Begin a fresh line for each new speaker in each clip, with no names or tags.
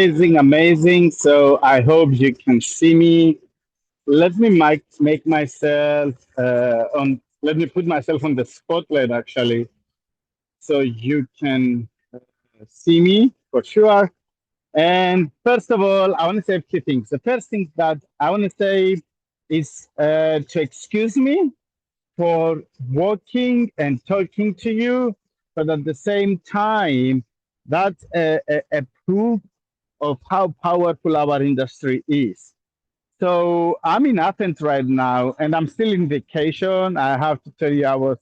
Amazing, amazing. So I hope you can see me. Let me make myself on. Let me put myself on the spotlight actually, so you can see me for sure. And first of all, I want to say a few things. The first thing that I want to say is to excuse me for walking and talking to you, but at the same time, that's a proof of how powerful our industry is. So I'm in Athens right now, and I'm still in vacation. I have to tell you, I was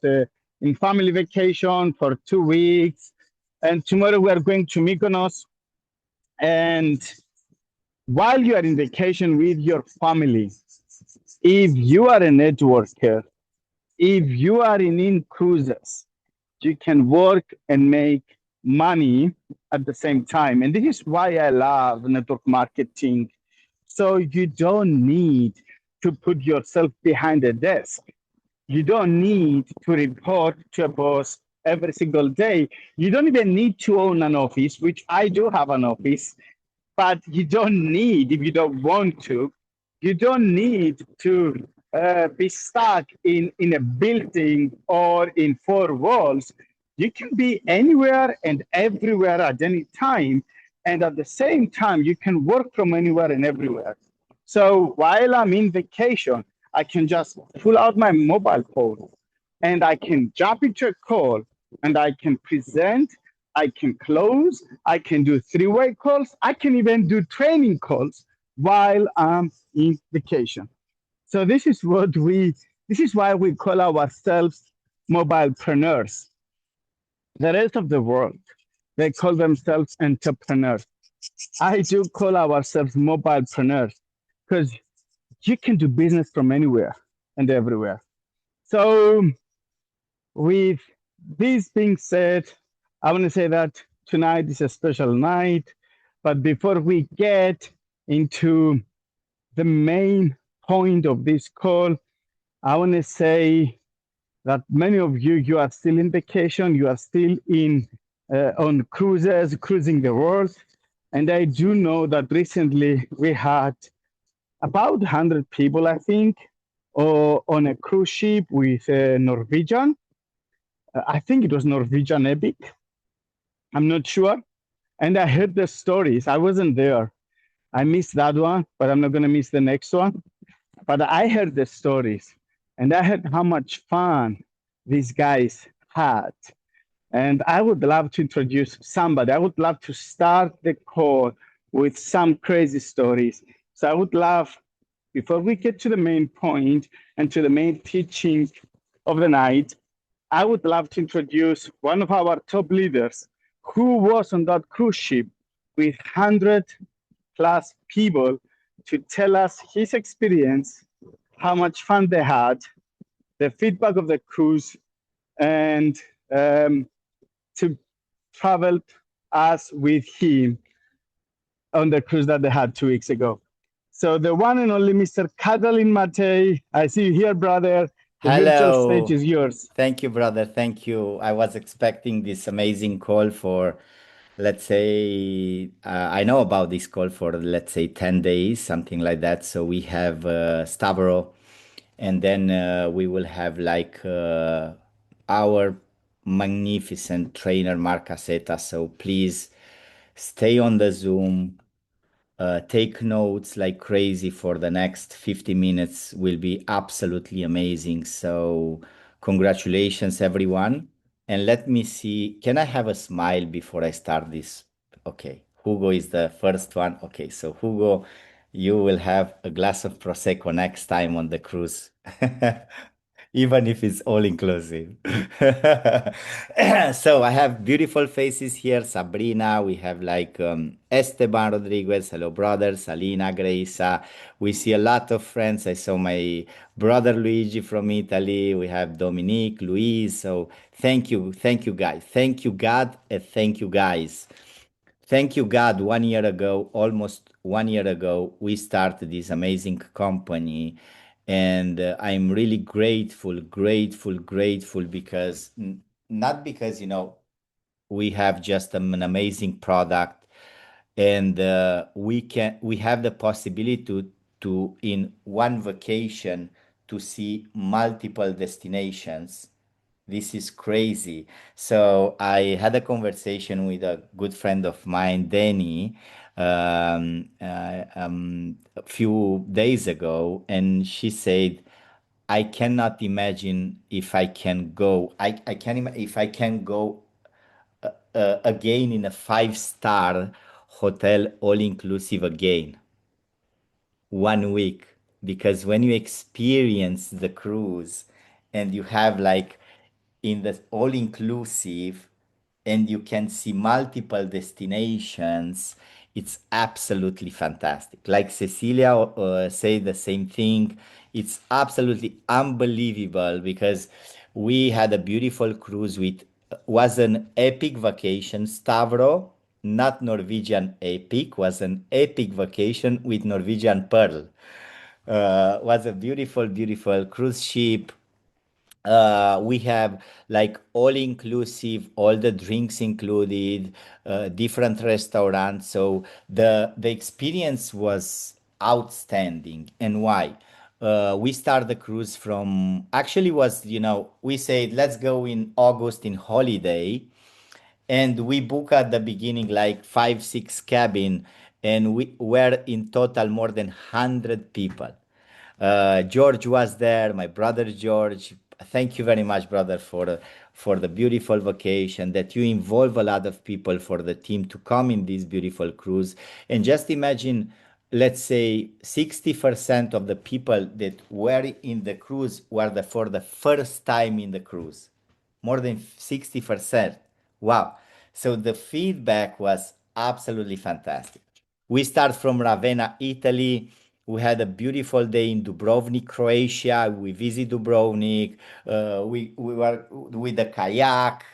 in family vacation for 2 weeks, and tomorrow we are going to Mykonos. And while you are in vacation with your family, if you are a networker, if you are in cruises, you can work and make money at the same time. And this is why I love network marketing. So you don't need to put yourself behind a desk. You don't need to report to a boss every single day. You don't even need to own an office, which I do have an office, but you don't need, if you don't want to, you don't need to be stuck in a building or in four walls. You can be anywhere and everywhere at any time. And at the same time, you can work from anywhere and everywhere. So while I'm in vacation, I can just pull out my mobile phone and I can jump into a call and I can present, I can close, I can do three-way calls, I can even do training calls while I'm in vacation. So this is why we call ourselves mobilepreneurs. The rest of the world, they call themselves entrepreneurs. I do call ourselves mobilepreneurs because you can do business from anywhere and everywhere. So with this being said, I want to say that tonight is a special night. But before we get into the main point of this call, I want to say that many of you, you are still in vacation, you are still in on cruises, cruising the world. And I do know that recently we had about 100 people, I think, on a cruise ship with Norwegian. I think it was Norwegian Epic. I'm not sure. And I heard the stories. I wasn't there. I missed that one, but I'm not going to miss the next one. But I heard the stories and I heard how much fun these guys had. And I would love to introduce somebody. I would love to start the call with some crazy stories. So I would love, before we get to the main point and to the main teaching of the night, I would love to introduce one of our top leaders who was on that cruise ship with 100 plus people to tell us his experience, how much fun they had, the feedback of the cruise, and to travel us with him on the cruise that they had 2 weeks ago. So the one and only Mr. Catalin Matei, I see you here, brother. The virtual stage
Hello.
is yours.
Thank you, brother. Thank you. I was expecting this amazing call for, let's say, I know about this call for, let's say, 10 days, something like that. So we have Stavro, and then we will have like our magnificent trainer, Marc Accetta. So please stay on the Zoom. Take notes like crazy for the next 50 minutes will be absolutely amazing. So congratulations everyone. And let me see, can I have a smile before I start this? Okay, Hugo is the first one. Okay, so Hugo, you will have a glass of Prosecco next time on the cruise. Even if it's all inclusive. So I have beautiful faces here. Sabrina, we have like Esteban Rodriguez, hello brother, Salina, Graisa. We see a lot of friends. I saw my brother Luigi from Italy. We have Dominique, Luis. So thank you guys. Thank you God and thank you guys. Thank you, God. 1 year ago, almost 1 year ago, we started this amazing company. And I'm really grateful because not because, we have just an amazing product and we have the possibility to in one vacation to see multiple destinations. This is crazy. So I had a conversation with a good friend of mine, Danny, a few days ago, and she said, I cannot imagine if I can go. I can if I can go again in a five-star hotel, all inclusive again, 1 week. Because when you experience the cruise and you have like in the all inclusive and you can see multiple destinations, it's absolutely fantastic. Like Cecilia say the same thing. It's absolutely unbelievable because we had a beautiful cruise with was an epic vacation. Stavro, not Norwegian epic, was an epic vacation with Norwegian Pearl. Was a beautiful, beautiful cruise ship. We have like all inclusive, all the drinks included, different restaurants. So the experience was outstanding. And why? We start the cruise from actually was, we said let's go in August in holiday, and we book at the beginning like 5 6 cabin, and we were in total more than 100 people. George was there, my brother George. Thank you very much, brother, for the beautiful vacation that you involve a lot of people for the team to come in this beautiful cruise. And just imagine, let's say 60% of the people that were in the cruise were for the first time in the cruise, more than 60%. Wow. So the feedback was absolutely fantastic. We start from Ravenna, Italy. We had a beautiful day in Dubrovnik, Croatia. We visit Dubrovnik. We were with the kayak,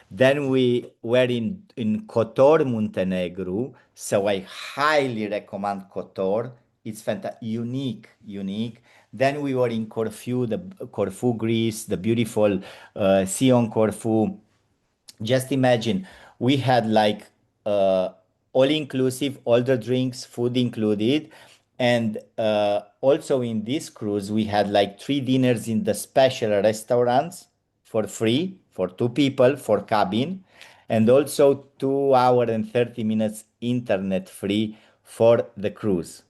Then we were in Kotor, Montenegro. So I highly recommend Kotor. It's fantastic, unique, unique. Then we were in Corfu, Corfu, Greece, the beautiful sea on Corfu. Just imagine, we had like all inclusive, all the drinks, food included. And also in this cruise, we had like 3 dinners in the special restaurants for free for 2 people for cabin, and also 2 hour and 30 minutes internet free for the cruise.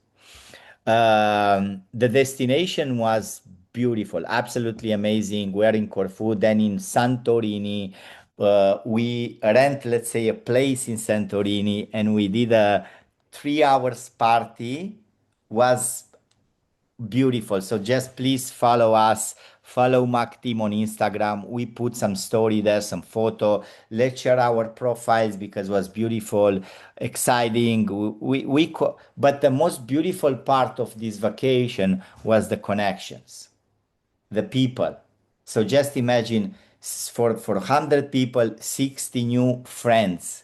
The destination was beautiful, absolutely amazing. We're in Corfu, then in Santorini. We rent, let's say, a place in Santorini, and we did a 3 hours party. Was beautiful. So just please follow us, follow Mac Team on Instagram. We put some story there, some photo. Let's share our profiles because it was beautiful, exciting. But the most beautiful part of this vacation was the connections, the people. So just imagine for 100 people, 60 new friends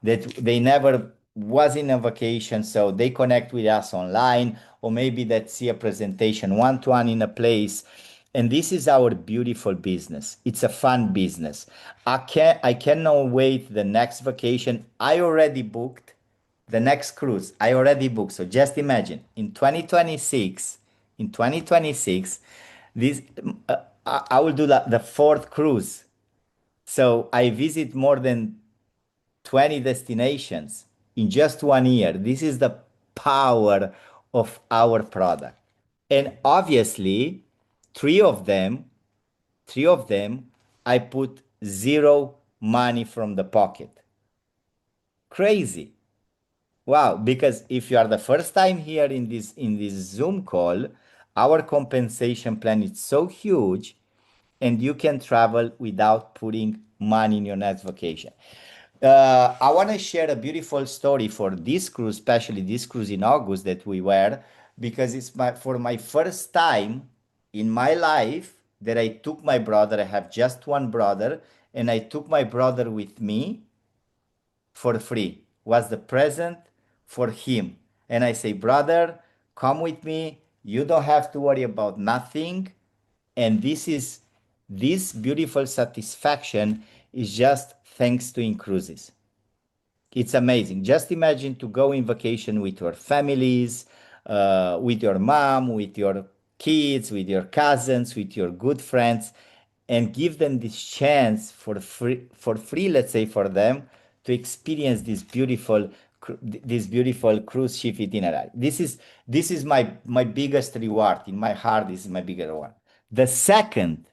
that they never was in a vacation, so they connect with us online, or maybe that see a presentation one-to-one in a place. And this is our beautiful business. It's a fun business. I cannot wait the next vacation. I already booked the next cruise. I already booked. So just imagine in 2026, this I will do the fourth cruise. So I visit more than 20 destinations in just 1 year. This is the power of our product. And obviously, three of them, three of them, I put zero money from the pocket. Crazy. Wow, because if you are the first time here in this Zoom call, our compensation plan is so huge and you can travel without putting money in your next vacation. I want to share a beautiful story for this cruise, especially this cruise in August that we were, because it's for my first time in my life that I took my brother. I have just one brother, and I took my brother with me for free. Was the present for him, and I say, brother, come with me. You don't have to worry about nothing, and this beautiful satisfaction is just thanks to cruises. It's amazing. Just imagine to go in vacation with your families, with your mom, with your kids, with your cousins, with your good friends, and give them this chance for free, let's say, for them to experience this beautiful cruise ship itinerary. This is my biggest reward in my heart. This is my biggest reward. The second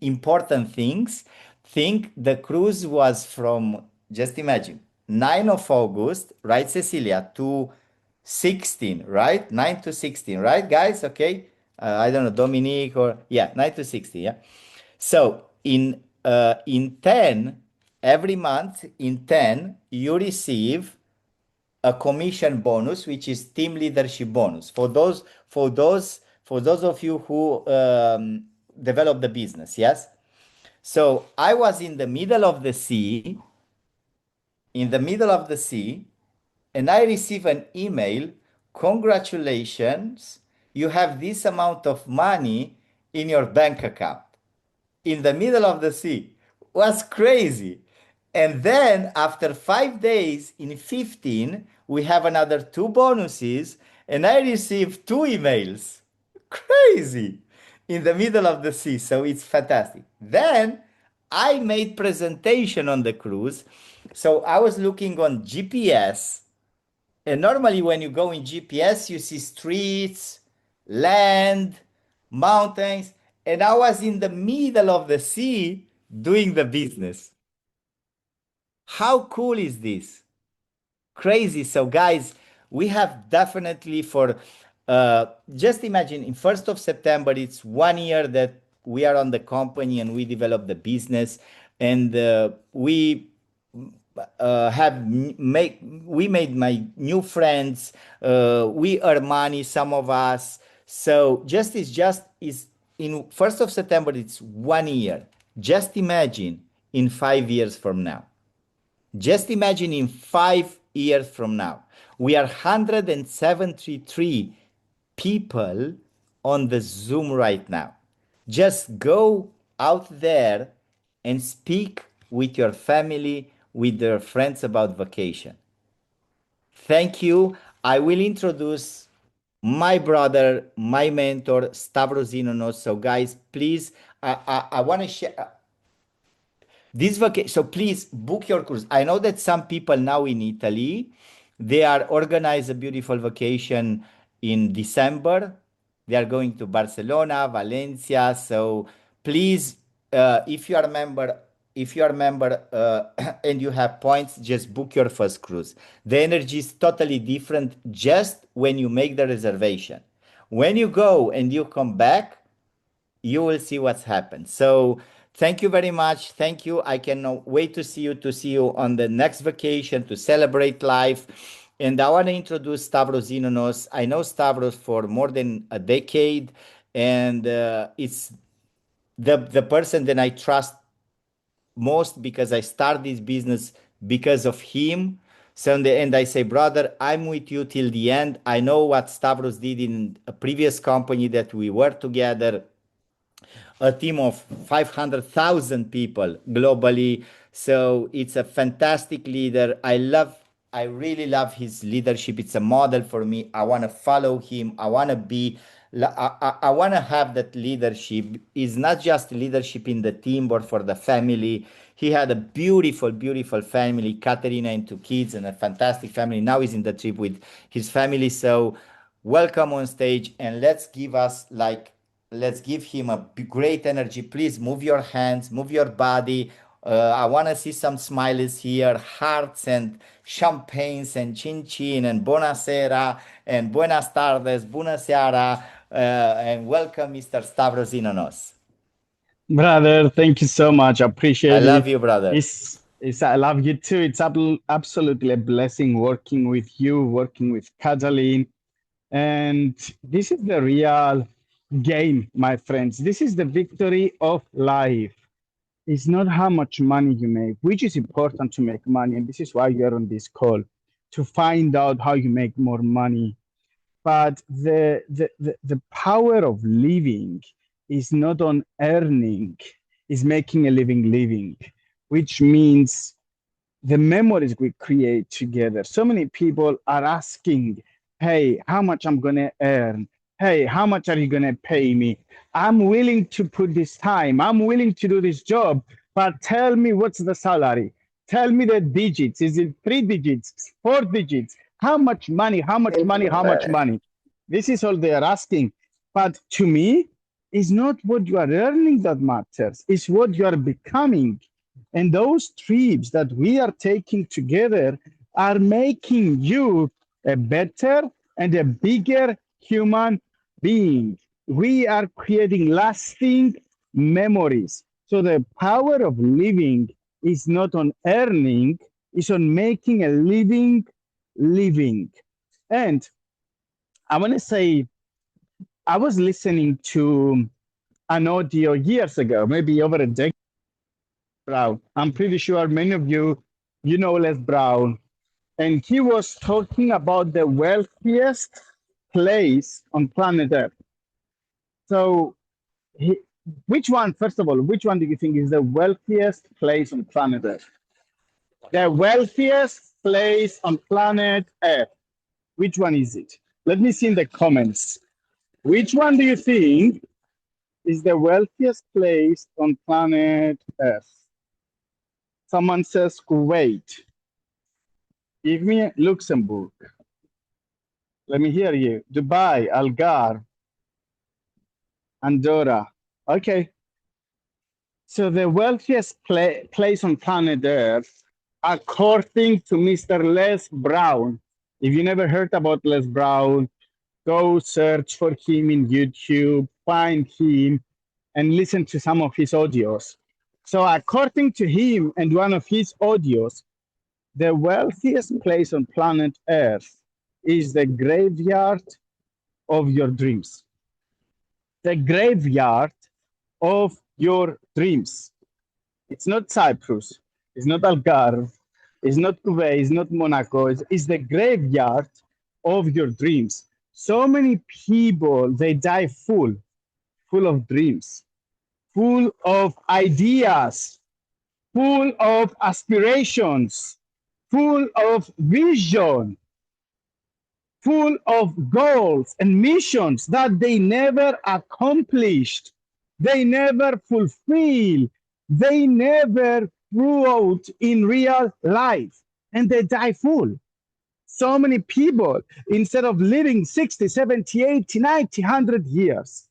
important think the cruise was from, just imagine, 9 of August, right, Cecilia, to 16, right? 9 to 16, right, guys? Okay. I don't know, Dominique, or yeah, 9 to 16, yeah. So in 10, every month in 10, you receive a commission bonus, which is team leadership bonus for those of you who develop the business. Yes. So I was in the middle of the sea, and I receive an email. Congratulations, you have this amount of money in your bank account in the middle of the sea. Was crazy. And then after 5 days in 15, we have another two bonuses, and I received two emails. Crazy. In the middle of the sea. So it's fantastic. Then I made presentation on the cruise. So I was looking on GPS, and normally, when you go in GPS, you see streets, land, mountains, and I was in the middle of the sea doing the business. How cool is this? Crazy. So, guys, we have definitely for just imagine in 1st of September, it's 1 year that we are on the company and we develop the business, and we have make we made my new friends. We earn money, some of us. So just is in 1st of September, it's 1 year. Just imagine in 5 years from now. Just imagine in 5 years from now, we are 173 people on the Zoom right now. Just go out there and speak with your family, with your friends about vacation. Thank you. I will introduce my brother, my mentor, Stavros Zenonos. So, guys, please, I want to share. This vacation, so please book your cruise. I know that some people now in Italy, they are organize a beautiful vacation in December. They are going to Barcelona, Valencia. So please, if you are a member and you have points, just book your first cruise. The energy is totally different just when you make the reservation. When you go and you come back, you will see what's happened. So thank you very much. Thank you. I cannot wait to see you on the next vacation to celebrate life. And I want to introduce Stavros Zenonos. I know Stavros for more than a decade, and it's the person that I trust most because I start this business because of him. So in the end, I say, brother, I'm with you till the end. I know what Stavros did in a previous company that we were together, a team of 500,000 people globally. So it's a fantastic leader. I really love his leadership. It's a model for me. I want to follow him. I want to be, I want to have that leadership. It's not just leadership in the team, but for the family. He had a beautiful, beautiful family, Katerina and two kids, and a fantastic family. Now he's in the trip with his family. So welcome on stage, and let's give him a great energy. Please move your hands, move your body. I want to see some smiles here, hearts and champagnes and chin chin and buonasera and buenas tardes, buonasera, and welcome, Mr. Stavros Inonos.
Brother, thank you so much. I
I
appreciate
love
it.
you, brother.
I love you too. It's absolutely a blessing working with you, working with Catalin. And this is the real game, my friends. This is the victory of life. It's not how much money you make, which is important to make money. And this is why you're on this call to find out how you make more money. But the power of living is not on earning, is making a living, which means the memories we create together. So many people are asking, hey, how much I'm going to earn? Hey, how much are you going to pay me? I'm willing to put this time. I'm willing to do this job, but tell me what's the salary? Tell me the digits. Is it 3 digits, 4 digits? How much money? How much money? How much money? This is all they are asking. But to me, it's not what you are earning that matters. It's what you are becoming. And those trips that we are taking together are making you a better and a bigger human being. We are creating lasting memories. So the power of living is not on earning, it's on making a living. And I want to say, I was listening to an audio years ago, maybe over a decade. Brown. I'm pretty sure many of you know Les Brown. And he was talking about the wealthiest place on planet Earth. So, he, which one, first of all, which one do you think is the wealthiest place on planet Earth? The wealthiest place on planet Earth. Which one is it? Let me see in the comments. Which one do you think is the wealthiest place on planet Earth? Someone says Kuwait. Give me Luxembourg. Let me hear you. Dubai, Algarve, Andorra. Okay. So the wealthiest place on planet Earth, according to Mr. Les Brown. If you never heard about Les Brown, go search for him in YouTube, find him, and listen to some of his audios. So according to him and one of his audios, the wealthiest place on planet Earth is the graveyard of your dreams. The graveyard of your dreams. It's not Cyprus, it's not Algarve, it's not Kuwait, it's not Monaco, it's the graveyard of your dreams. So many people, they die full of dreams, full of ideas, full of aspirations, full of vision, full of goals and missions that they never accomplished, they never fulfill, they never grew out in real life, and they die full. So many people, instead of living 60, 70, 80, 90, 100 years,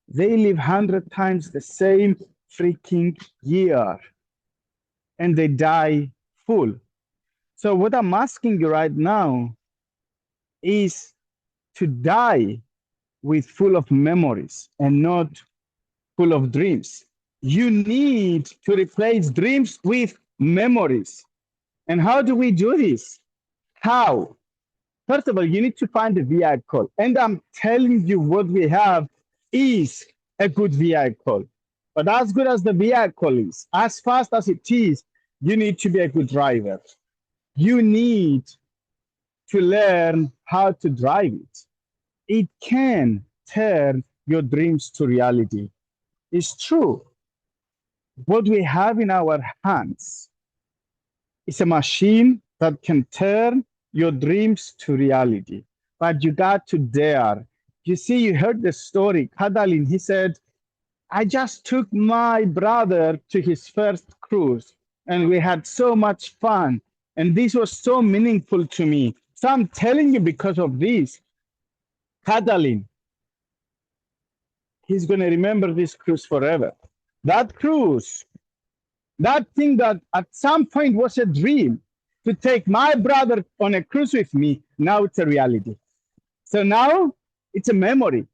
they live 100 times the same freaking year, and they die full. So what I'm asking you right now is to die with full of memories and not full of dreams. You need to replace dreams with memories. And how do we do this? How? First of all, you need to find a vehicle. And I'm telling you, what we have is a good vehicle. But as good as the vehicle is, as fast as it is, you need to be a good driver. You need to learn how to drive it. It can turn your dreams to reality. It's true. What we have in our hands is a machine that can turn your dreams to reality. But you got to dare. You see, you heard the story. Kadalin, he said, I just took my brother to his first cruise and we had so much fun. And this was so meaningful to me. So I'm telling you, because of this, Kadalin, he's going to remember this cruise forever. That cruise, that thing that at some point was a dream, to take my brother on a cruise with me, now it's a reality. So now it's a memory.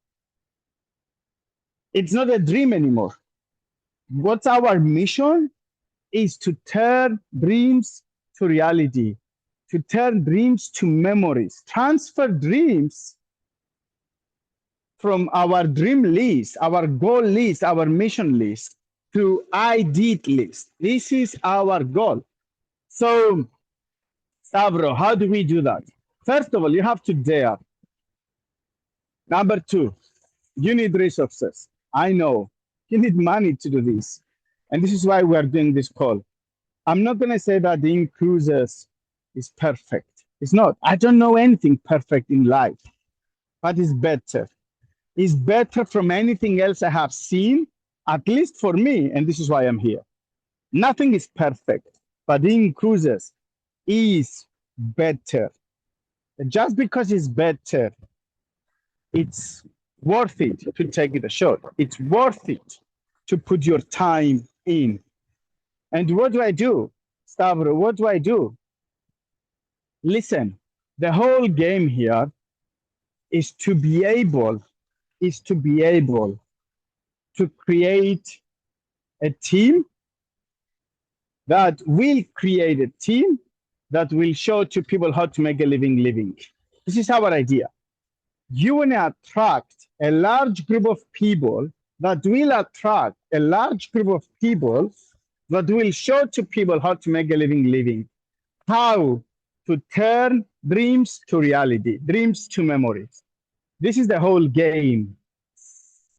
It's not a dream anymore. What's our mission? Is to turn dreams to reality, to turn dreams to memories, transfer dreams from our dream list, our goal list, our mission list to I did list. This is our goal. So, Stavro, how do we do that? First of all, you have to dare. Number two, you need resources. I know you need money to do this. And this is why we are doing this call. I'm not going to say that the Cruises is perfect. It's not. I don't know anything perfect in life, but it's better. It's better from anything else I have seen, at least for me, and this is why I'm here. Nothing is perfect, but in Cruises is better. Just because it's better, it's worth it to take it a shot. It's worth it to put your time in. And what do I do, Stavro? What do I do? Listen, the whole game here is to be able to create a team that will create a team that will show to people how to make a living. This is our idea. You want to attract a large group of people that will attract a large group of people that will show to people how to make a living, how to turn dreams to reality, dreams to memories. This is the whole game.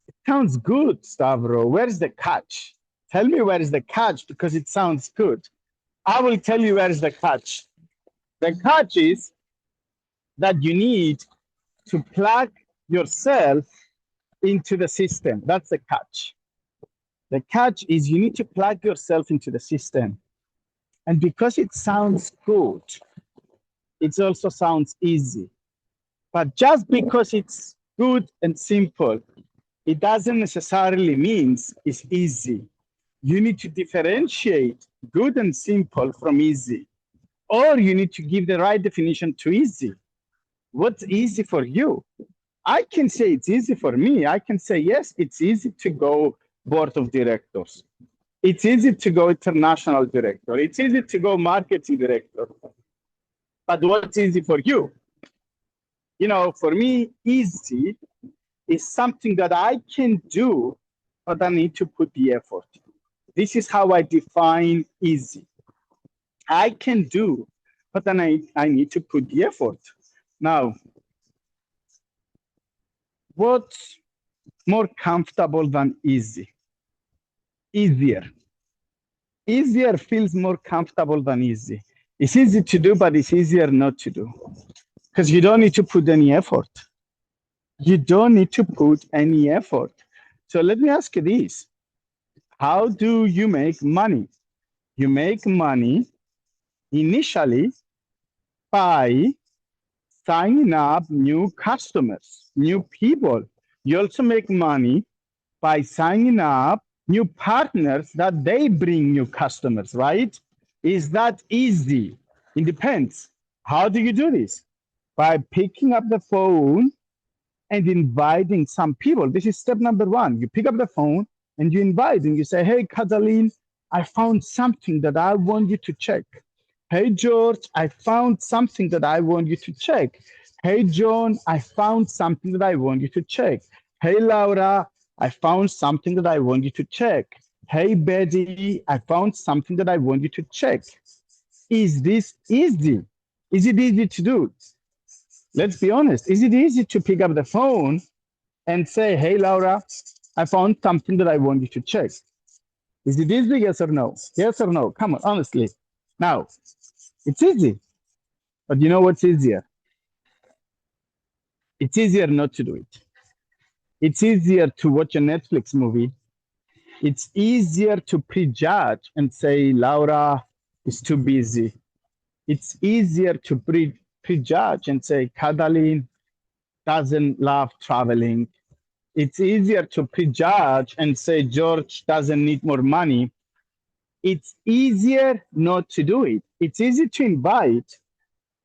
It sounds good, Stavro. Where's the catch? Tell me where is the catch, because it sounds good. I will tell you where is the catch. The catch is that you need to plug yourself into the system. That's the catch. The catch is you need to plug yourself into the system. And because it sounds good, it also sounds easy. But just because it's good and simple, it doesn't necessarily mean it's easy. You need to differentiate good and simple from easy. Or you need to give the right definition to easy. What's easy for you? I can say it's easy for me. I can say, yes, it's easy to go board of directors. It's easy to go international director. It's easy to go marketing director. But what's easy for you? You know, for me, easy is something that I can do, but I need to put the effort. This is how I define easy. I can do, but then I need to put the effort. Now, what's more comfortable than easy? Easier. Easier feels more comfortable than easy. It's easy to do, but it's easier not to do. Because you don't need to put any effort. You don't need to put any effort. So let me ask you this. How do you make money? You make money initially by signing up new customers, new people. You also make money by signing up new partners that they bring new customers, right? Is that easy? It depends. How do you do this? By picking up the phone and inviting some people. This is step number one. You pick up the phone and you invite and you say, hey, Catalin, I found something that I want you to check. Hey, George, I found something that I want you to check. Hey, John, I found something that I want you to check. Hey, Laura, I found something that I want you to check. Hey, Betty, I found something that I want you to check. Is this easy? Is it easy to do? Let's be honest. Is it easy to pick up the phone and say, hey, Laura, I found something that I want you to check? Is it easy, yes or no? Yes or no? Come on, honestly. Now, it's easy. But you know what's easier? It's easier not to do it. It's easier to watch a Netflix movie. It's easier to prejudge and say, Laura is too busy. It's easier to prejudge and say, Catalin doesn't love traveling. It's easier to prejudge and say, George doesn't need more money. It's easier not to do it. It's easy to invite,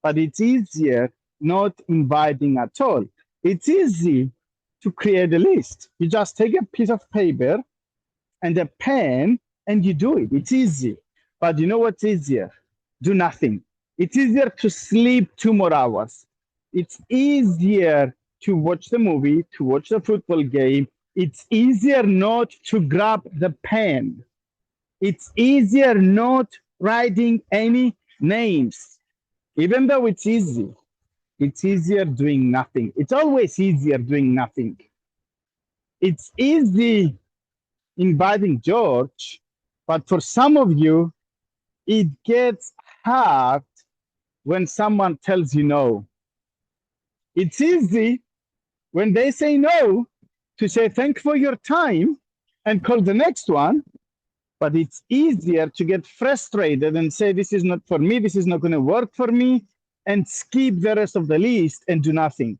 but it's easier not inviting at all. It's easy to create a list. You just take a piece of paper and a pen and you do it. It's easy. But you know what's easier? Do nothing. It's easier to sleep 2 more hours. It's easier to watch the movie, to watch the football game. It's easier not to grab the pen. It's easier not writing any names. Even though it's easy, it's easier doing nothing. It's always easier doing nothing. It's easy inviting George, but for some of you, It gets hard when someone tells you no. It's easy when they say no to say thank you for your time and call the next one. But it's easier to get frustrated and say, this is not for me, this is not going to work for me, and skip the rest of the list and do nothing.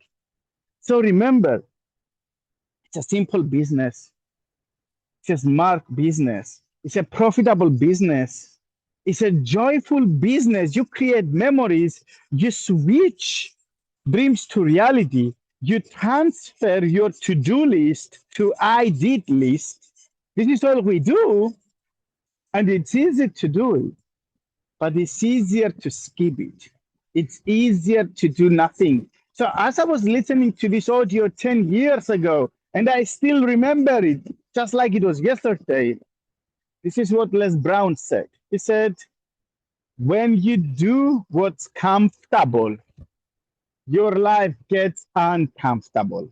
So remember, it's a simple business. It's a smart business. It's a profitable business. It's a joyful business. You create memories, you switch dreams to reality, you transfer your to-do list to I did list. This is all we do, and it's easy to do it, but it's easier to skip it. It's easier to do nothing. So as I was listening to this audio 10 years ago, and I still remember it, just like it was yesterday, this is what Les Brown said. He said, when you do what's comfortable, your life gets uncomfortable.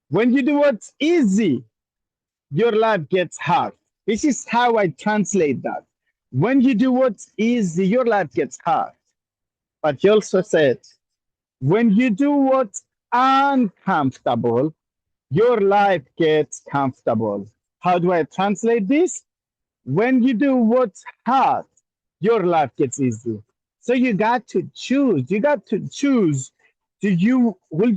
When you do what's easy, your life gets hard. This is how I translate that. When you do what's easy, your life gets hard. But he also said, when you do what's uncomfortable, your life gets comfortable. How do I translate this? When you do what's hard, your life gets easy. So you got to choose. You got to choose. Would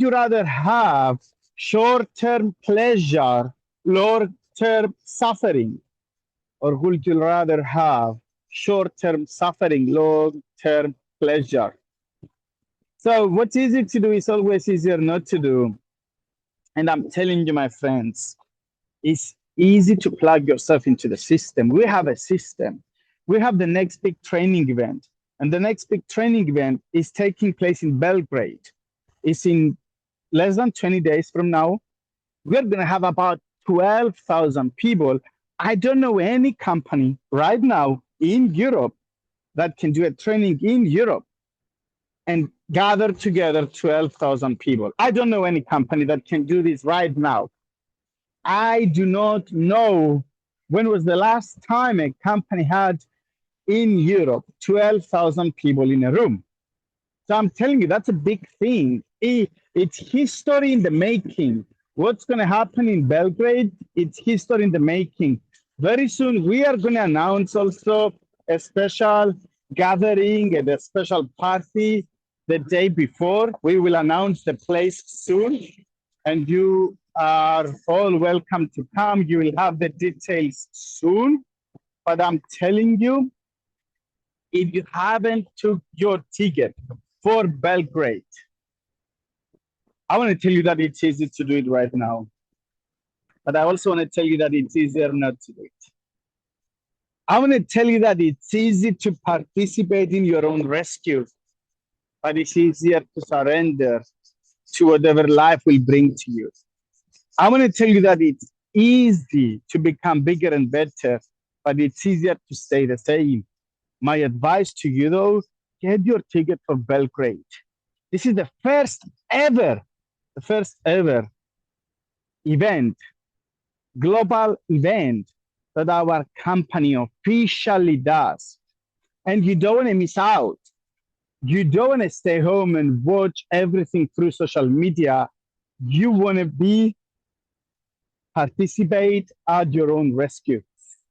you rather have short-term pleasure, long-term suffering? Or would you rather have short-term suffering, long-term pleasure? So what's easy to do is always easier not to do. And I'm telling you, my friends, it's easy to plug yourself into the system. We have a system. We have the next big training event. And the next big training event is taking place in Belgrade. It's in less than 20 days from now. We're going to have about 12,000 people. I don't know any company right now in Europe that can do a training in Europe and gather together 12,000 people. I don't know any company that can do this right now. I do not know when was the last time a company had in Europe 12,000 people in a room. So I'm telling you, that's a big thing. It's history in the making. What's going to happen in Belgrade? It's history in the making. Very soon, we are going to announce also a special gathering and a special party the day before. We will announce the place soon, and you are all welcome to come. You will have the details soon. But I'm telling you, if you haven't took your ticket for Belgrade, I want to tell you that it's easy to do it right now. But I also want to tell you that it's easier not to do it. I want to tell you that it's easy to participate in your own rescue, but it's easier to surrender to whatever life will bring to you. I want to tell you that it's easy to become bigger and better, but it's easier to stay the same. My advice to you, though, get your ticket for Belgrade. This is the first ever event, global event that our company officially does. And you don't want to miss out. You don't want to stay home and watch everything through social media. You want to participate at your own rescue.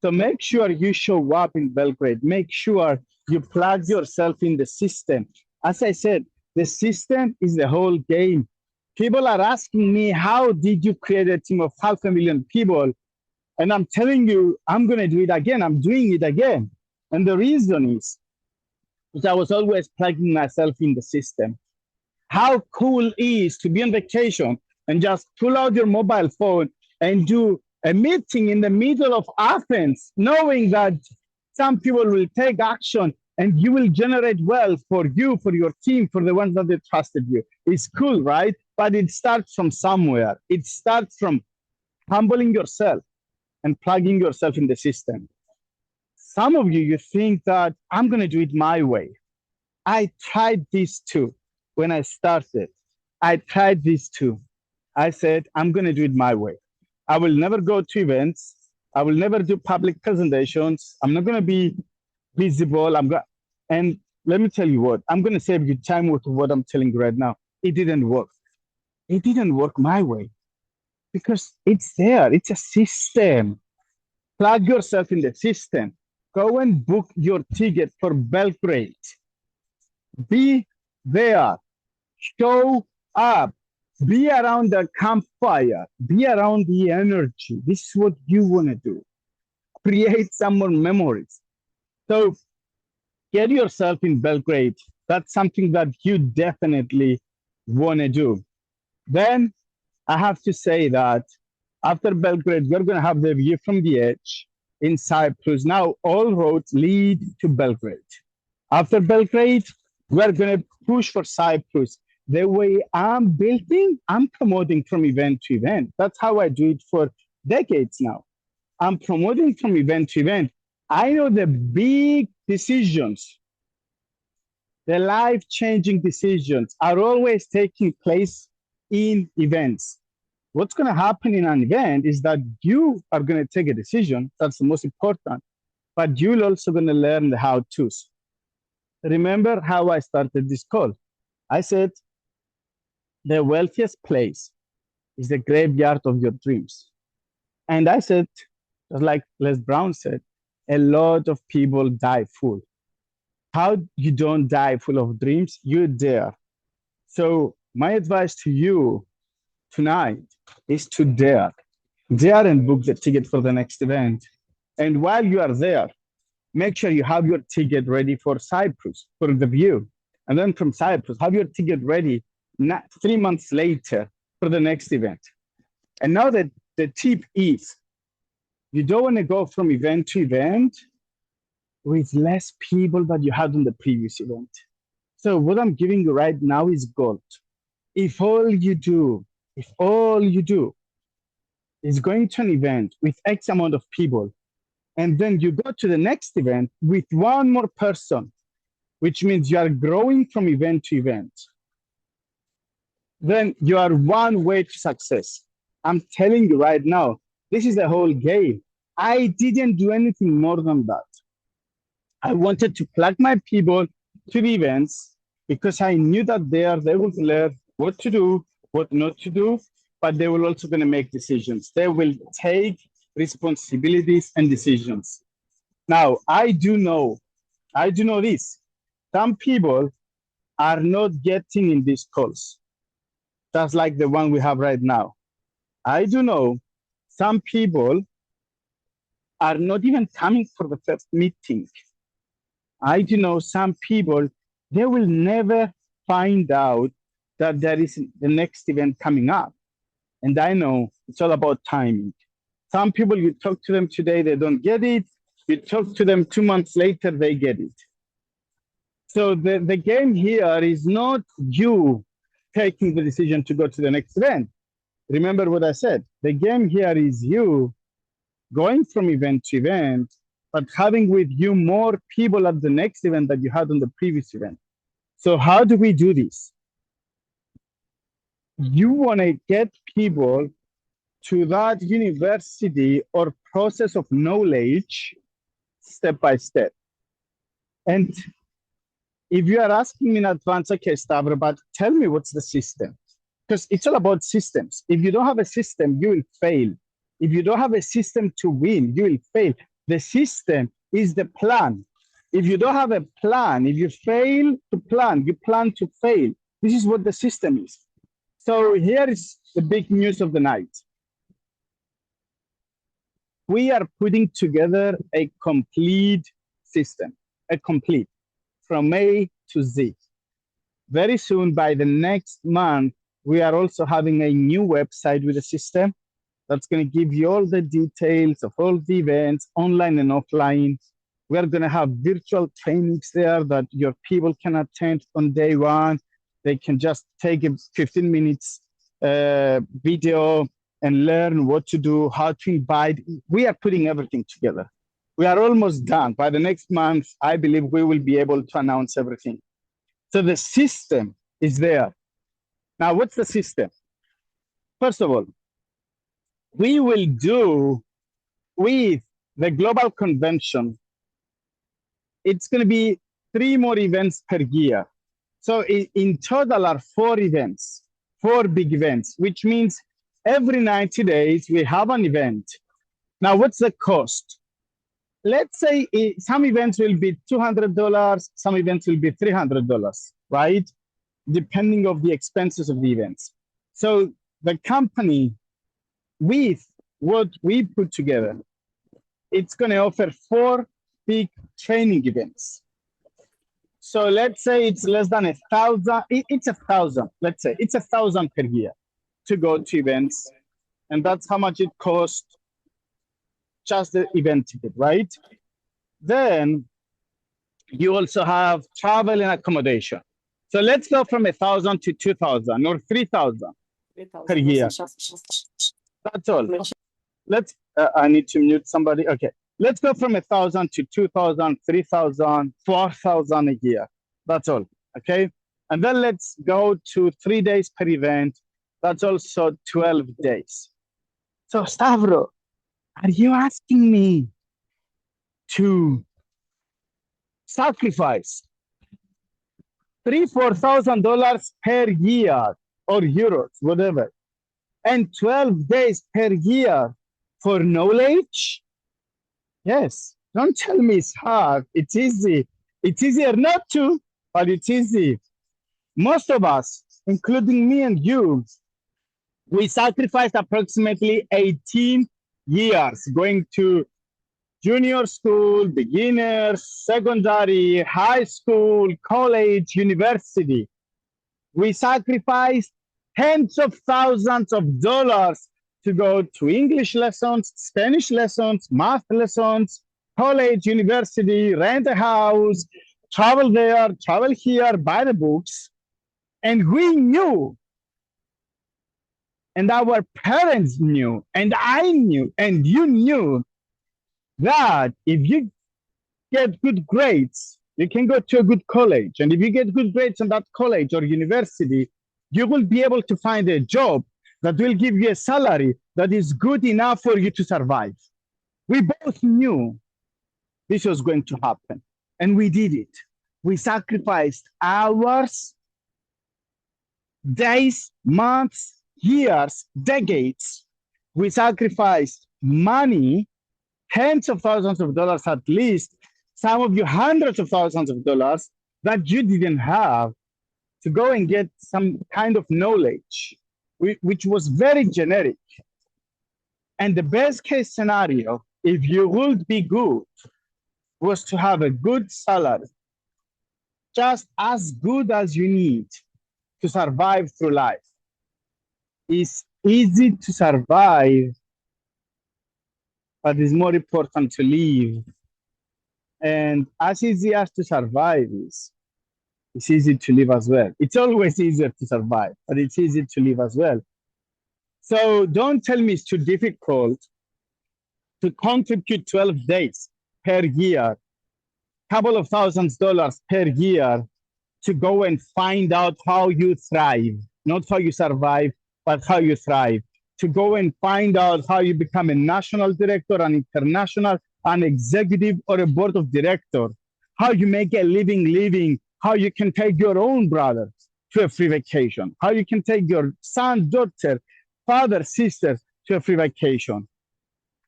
So make sure you show up in Belgrade. Make sure you plug yourself in the system. As I said, the system is the whole game. People are asking me, how did you create a team of 500,000 people? And I'm telling you, I'm going to do it again. I'm doing it again. And the reason is that I was always plugging myself in the system. How cool is to be on vacation and just pull out your mobile phone and do a meeting in the middle of Athens, knowing that some people will take action and you will generate wealth for you, for your team, for the ones that they trusted you. It's cool, right? But it starts from somewhere. It starts from humbling yourself and plugging yourself in the system. Some of you, you think that I'm going to do it my way. I tried this too when I started. I tried this too. I said, I'm going to do it my way. I will never go to events. I will never do public presentations. I'm not going to be visible. And let me tell you what, I'm going to save you time with what I'm telling you right now. It didn't work. It didn't work my way because it's there. It's a system. Plug yourself in the system. Go and book your ticket for Belgrade. Be there. Show up. Be around the campfire. Be around the energy. This is what you want to do. Create some more memories. So get yourself in Belgrade. That's something that you definitely want to do. Then I have to say that after Belgrade, we're going to have the view from the edge in Cyprus. Now, all roads lead to Belgrade. After Belgrade, we're going to push for Cyprus. The way I'm building, I'm promoting from event to event. That's how I do it for decades now. I'm promoting from event to event. I know the big decisions, the life-changing decisions are always taking place in events. What's going to happen in an event is that you are going to take a decision. That's the most important. But you're also going to learn the how-tos. Remember how I started this call. I said, the wealthiest place is the graveyard of your dreams. And I said, just like Les Brown said, a lot of people die full. How you don't die full of dreams? You're there. So my advice to you tonight is to dare. Dare and book the ticket for the next event. And while you are there, make sure you have your ticket ready for Cyprus, for the view. And then from Cyprus, have your ticket ready 3 months later for the next event. And now that the tip is, you don't want to go from event to event with less people that you had on the previous event. So what I'm giving you right now is gold. If all you do is going to an event with X amount of people, and then you go to the next event with one more person, which means you are growing from event to event, then you are one way to success. I'm telling you right now, this is the whole game. I didn't do anything more than that. I wanted to plug my people to the events because I knew that there they will learn what to do, what not to do, but they will also going to make decisions. They will take responsibilities and decisions. Now, I do know this. Some people are not getting in these calls. That's like the one we have right now. I do know some people are not even coming for the first meeting. I do know some people, they will never find out that there is the next event coming up. And I know it's all about timing. Some people, you talk to them today, they don't get it. You talk to them 2 months later, they get it. So the game here is not you taking the decision to go to the next event. Remember what I said. The game here is you going from event to event, but having with you more people at the next event that you had on the previous event. So how do we do this? You want to get people to that university or process of knowledge step by step. And if you are asking me in advance, okay, Stavros, but tell me what's the system? Because it's all about systems. If you don't have a system, you will fail. If you don't have a system to win, you will fail. The system is the plan. If you don't have a plan, if you fail to plan, you plan to fail. This is what the system is. So here is the big news of the night. We are putting together a complete system, from A to Z. Very soon, by the next month, we are also having a new website with a system that's going to give you all the details of all the events, online and offline. We are going to have virtual trainings there that your people can attend on day one. They can just take a 15 minutes video and learn what to do, how to invite. We are putting everything together. We are almost done. By the next month, I believe we will be able to announce everything. So the system is there. Now, what's the system? First of all, we will do with the global convention it's going to be 3 more events per year. So in total are 4 events, 4 big events, which means every 90 days we have an event. Now, what's the cost? Let's say some events will be $200, some events will be $300, right? Depending of the expenses of the events. So the company, with what we put together, it's going to offer 4 big training events. So let's say it's less than 1,000. It's 1,000. Let's say it's 1,000 per year to go to events, and that's how much it costs just the event ticket, right? Then you also have travel and accommodation. So let's go from 1,000 to 2,000 or 3,000 per year. That's all. Let's. I need to mute somebody. Okay. Let's go from 1,000 to 2,000, 3,000, 4,000 a year. That's all. Okay. And then let's go to 3 days per event. That's also 12 days. So Stavros, are you asking me to sacrifice $3,000-4,000 per year or euros, whatever, and 12 days per year for knowledge? Yes. Don't tell me it's hard. It's easy. It's easier not to, but it's easy. Most of us, including me and you, we sacrificed approximately 18 years going to junior school, beginners, secondary, high school, college, university. We sacrificed tens of thousands of dollars to go to English lessons, Spanish lessons, math lessons, college, university, rent a house, travel there, travel here, buy the books. And we knew, and our parents knew, and I knew, and you knew that if you get good grades, you can go to a good college. And if you get good grades in that college or university, you will be able to find a job that will give you a salary that is good enough for you to survive. We both knew this was going to happen, and we did it. We sacrificed hours, days, months, years, decades. We sacrificed money, tens of thousands of dollars at least, some of you hundreds of thousands of dollars that you didn't have to go and get some kind of knowledge, which was very generic. And the best case scenario, if you would be good, was to have a good salary, just as good as you need to survive through life. It's easy to survive, but it's more important to live. And as easy as to survive is, it's easy to live as well. It's always easier to survive, but it's easy to live as well. So don't tell me it's too difficult to contribute 12 days per year, couple of $1,000s per year to go and find out how you thrive, not how you survive, but how you thrive. To go and find out how you become a national director, an international, an executive, or a board of director, how you make a living, how you can take your own brother to a free vacation, how you can take your son, daughter, father, sister to a free vacation,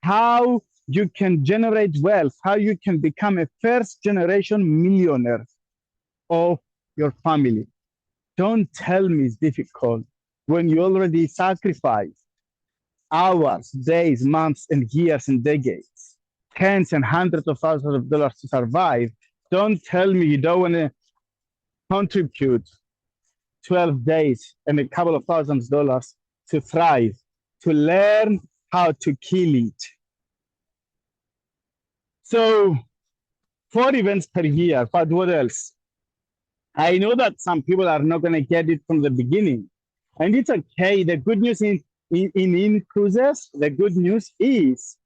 how you can generate wealth, how you can become a first generation millionaire of your family. Don't tell me it's difficult when you already sacrificed hours, days, months, and years and decades, tens and hundreds of thousands of dollars to survive. Don't tell me you don't want to contribute 12 days and a couple of $1,000s to thrive, to learn how to kill it. So 4 events per year, but what else? I know that some people are not going to get it from the beginning, and it's okay. The good news in cruises, the good news is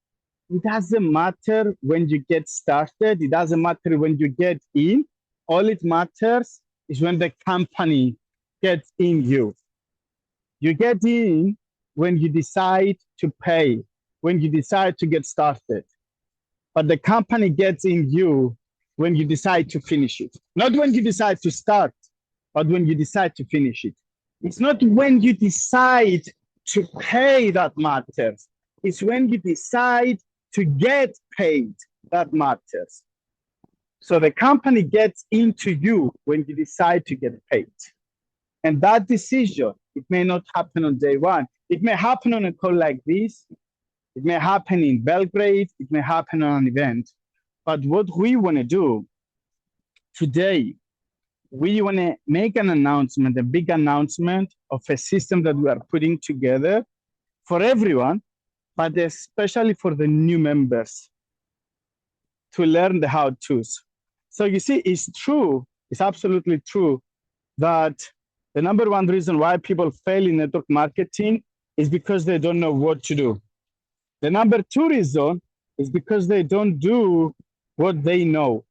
it doesn't matter when you get started. It doesn't matter when you get in. All it matters is when the company gets in you. You get in when you decide to pay, when you decide to get started. But the company gets in you when you decide to finish it. Not when you decide to start, but when you decide to finish it. It's not when you decide to pay that matters. It's when you decide to get paid that matters. So the company gets into you when you decide to get paid. And that decision, it may not happen on day one. It may happen on a call like this. It may happen in Belgrade. It may happen on an event. But what we want to do today, we want to make an announcement, a big announcement of a system that we are putting together for everyone, but especially for the new members to learn the how-tos. So you see, it's true, it's absolutely true that the number one reason why people fail in network marketing is because they don't know what to do. The number two reason is because they don't do what they know.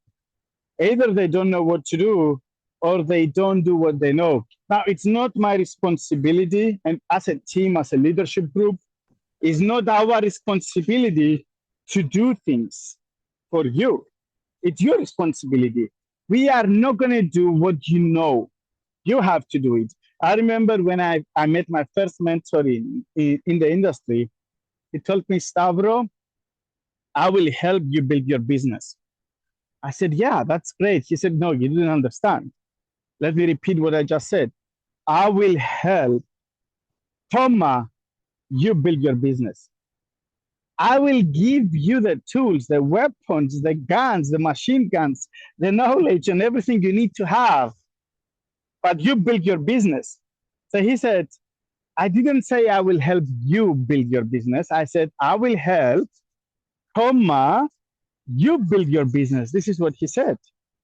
Either they don't know what to do or they don't do what they know. Now, it's not my responsibility, and as a team, as a leadership group, it's not our responsibility to do things for you. It's your responsibility. We are not going to do what you know. You have to do it. I remember when I met my first mentor in the industry, he told me, Stavros, I will help you build your business. I said, yeah, that's great. He said, no, you didn't understand. Let me repeat what I just said. I will help, you build your business. I will give you the tools, the weapons, the guns, the machine guns, the knowledge and everything you need to have, but you build your business. So he said, I didn't say I will help you build your business. I said, I will help, you build your business. This is what he said.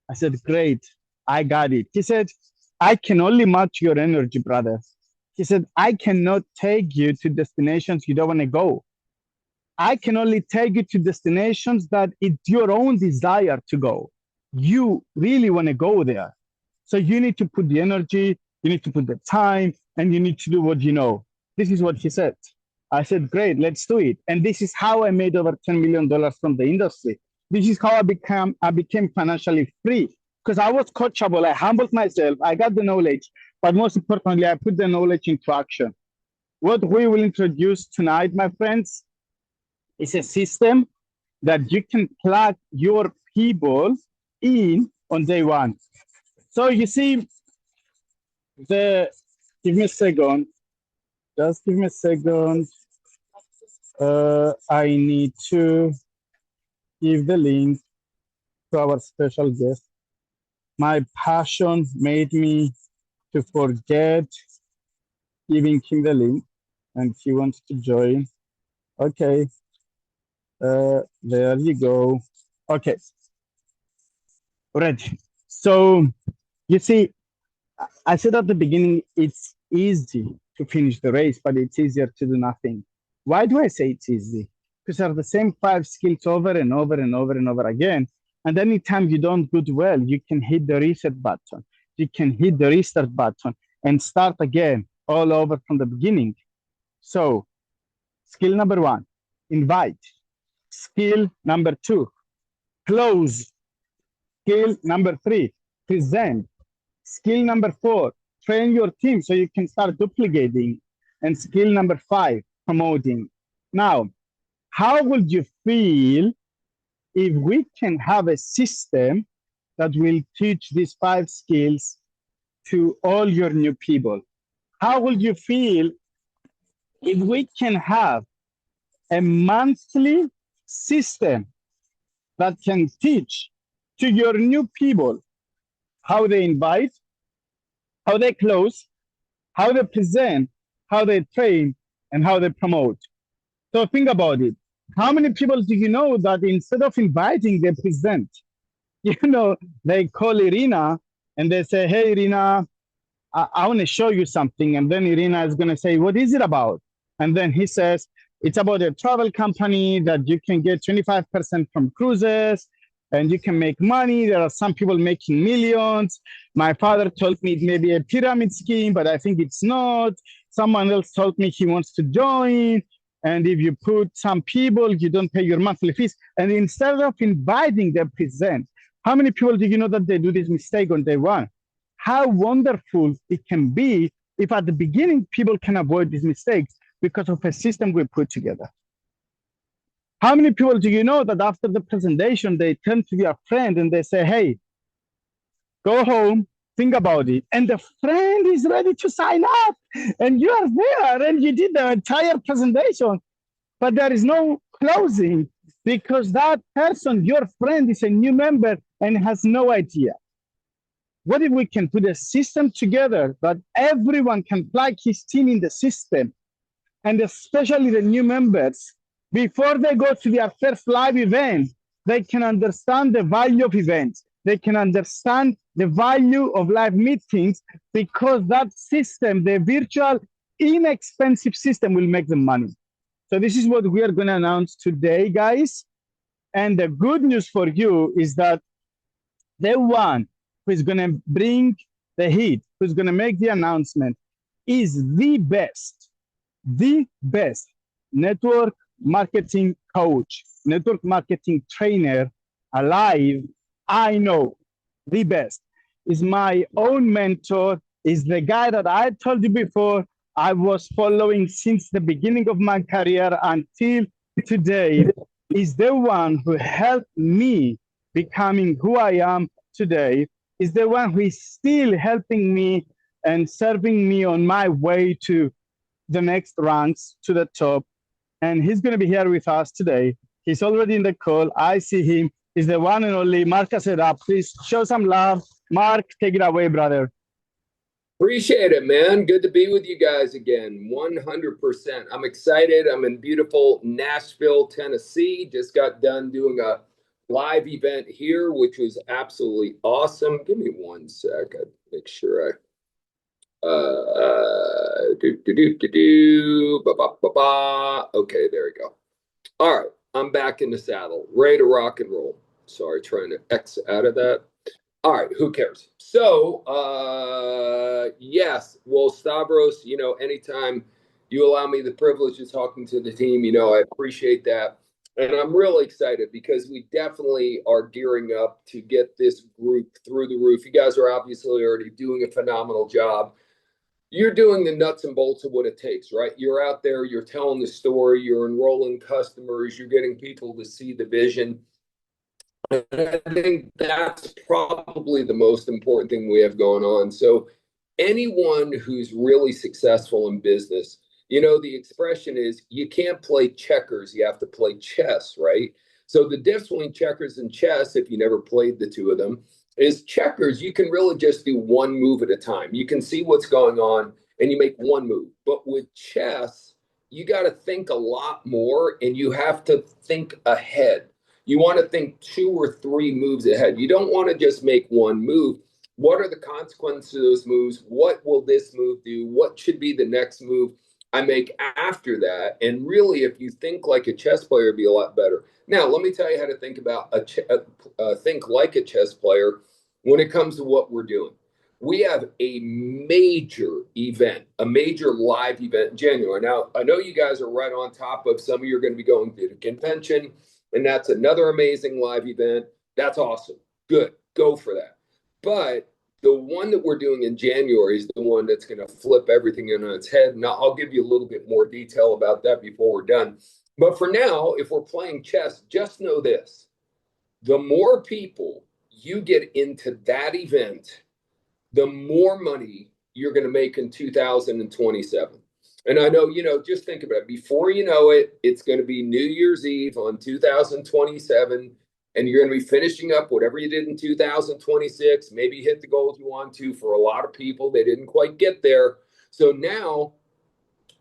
I said, great, I got it. He said, I can only match your energy, brother. He said, I cannot take you to destinations you don't want to go. I can only take you to destinations that it's your own desire to go. You really want to go there. So you need to put the energy, you need to put the time, and you need to do what you know. This is what he said. I said, great, let's do it. And this is how I made over $10 million from the industry. This is how I became financially free, because I was coachable. I humbled myself. I got the knowledge, but most importantly, I put the knowledge into action. What we will introduce tonight, my friends, is a system that you can plug your people in on day one. So you see, give me a second. Just give me a second. I need to give the link to our special guest. My passion made me to forget giving him the link, and he wants to join. Okay. There you go. Okay. Ready. So you see, I said at the beginning, it's easy to finish the race, but it's easier to do nothing. Why do I say it's easy? Because they're the same 5 skills over and over and over and over again. And anytime you don't do well, you can hit the reset button. You can hit the restart button and start again all over from the beginning. So skill number 1, invite. Skill number 2, close. Skill number 3, present. Skill number 4, train your team so you can start duplicating. And skill number 5, promoting. Now, how would you feel if we can have a system that will teach these 5 skills to all your new people? How would you feel if we can have a monthly system that can teach to your new people how they invite, how they close, how they present, how they train, and how they promote? So think about it. How many people do you know that instead of inviting, they present? You know, they call Irina and they say, hey, Irina, I want to show you something. And then Irina is going to say, what is it about? And then he says, it's about a travel company that you can get 25% from cruises and you can make money. There are some people making millions. My father told me it may be a pyramid scheme, but I think it's not. Someone else told me he wants to join. And if you put some people, you don't pay your monthly fees. And instead of inviting, they present. How many people do you know that they do this mistake on day one? How wonderful it can be if at the beginning people can avoid these mistakes because of a system we put together. How many people do you know that after the presentation, they turn to their friend and they say, hey, go home, think about it. And the friend is ready to sign up. And you are there and you did the entire presentation, but there is no closing because that person, your friend, is a new member and has no idea. What if we can put a system together that everyone can plug his team in the system, and especially the new members, before they go to their first live event, they can understand the value of events. They can understand the value of live meetings because that system, the virtual, inexpensive system, will make them money. So this is what we are going to announce today, guys. And the good news for you is that the one who is going to bring the heat, who's going to make the announcement, is the best network marketing coach, network marketing trainer alive. I know the best is my own mentor, is the guy that I told you before I was following since the beginning of my career until today, is the one who helped me becoming who I am today, is the one who is still helping me and serving me on my way to the next ranks, to the top. And he's going to be here with us today. He's already in the call. I see him. He's the one and only Marc Accetta. Please show some love. Marc, take it away, brother.
Appreciate it, man. Good to be with you guys again. 100%. I'm excited. I'm in beautiful Nashville, Tennessee. Just got done doing a live event here, which was absolutely awesome. Give me one sec. I make sure Okay, there we go. All right, I'm back in the saddle, ready to rock and roll. Sorry, trying to X out of that. All right, who cares? So, yes, well, Stavros, anytime you allow me the privilege of talking to the team, I appreciate that. And I'm really excited because we definitely are gearing up to get this group through the roof. You guys are obviously already doing a phenomenal job. You're doing the nuts and bolts of what it takes, right? You're out there, you're telling the story, you're enrolling customers, you're getting people to see the vision. I think that's probably the most important thing we have going on. So anyone who's really successful in business, the expression is you can't play checkers, you have to play chess, right? So the difference between checkers and chess, if you never played the two of them, is checkers, you can really just do one move at a time. You can see what's going on and you make one move. But with chess, you got to think a lot more and you have to think ahead. You want to think 2 or 3 moves ahead. You don't want to just make one move. What are the consequences of those moves? What will this move do? What should be the next move I make after that? And really, if you think like a chess player, it'd be a lot better. Now, let me tell you how to think about think like a chess player when it comes to what we're doing. We have a major event, a major live event in January. Now, I know you guys are right on top of some of you are going to be going to the convention, and that's another amazing live event. That's awesome. Good. Go for that. But the one that we're doing in January is the one that's going to flip everything on its head. Now, I'll give you a little bit more detail about that before we're done. But for now, if we're playing chess, just know this. The more people you get into that event, the more money you're going to make in 2027. And I know, just think about it. Before you know it, it's going to be New Year's Eve on 2027, and you're going to be finishing up whatever you did in 2026. Maybe hit the goals you want to. For a lot of people, they didn't quite get there. So now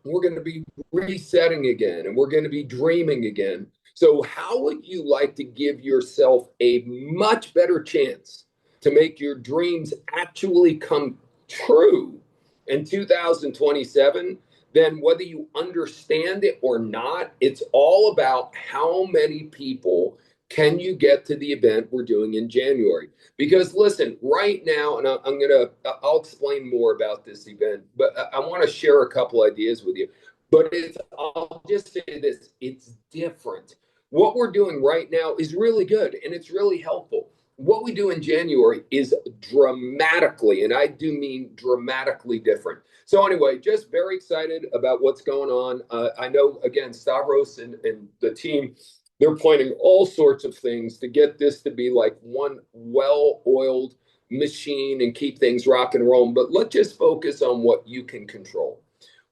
we're going to be resetting again, and we're going to be dreaming again. So how would you like to give yourself a much better chance to make your dreams actually come true in 2027? Then whether you understand it or not, it's all about how many people can you get to the event we're doing in January. Because listen, right now, and I'll explain more about this event, but I want to share a couple ideas with you. But I'll just say this, it's different. What we're doing right now is really good and it's really helpful. what we do in January is dramatically, and I do mean dramatically different. So anyway, just very excited about what's going on. I know, again, Stavros and the team, they're planning all sorts of things to get this to be like one well-oiled machine and keep things rock and roll. But let's just focus on what you can control.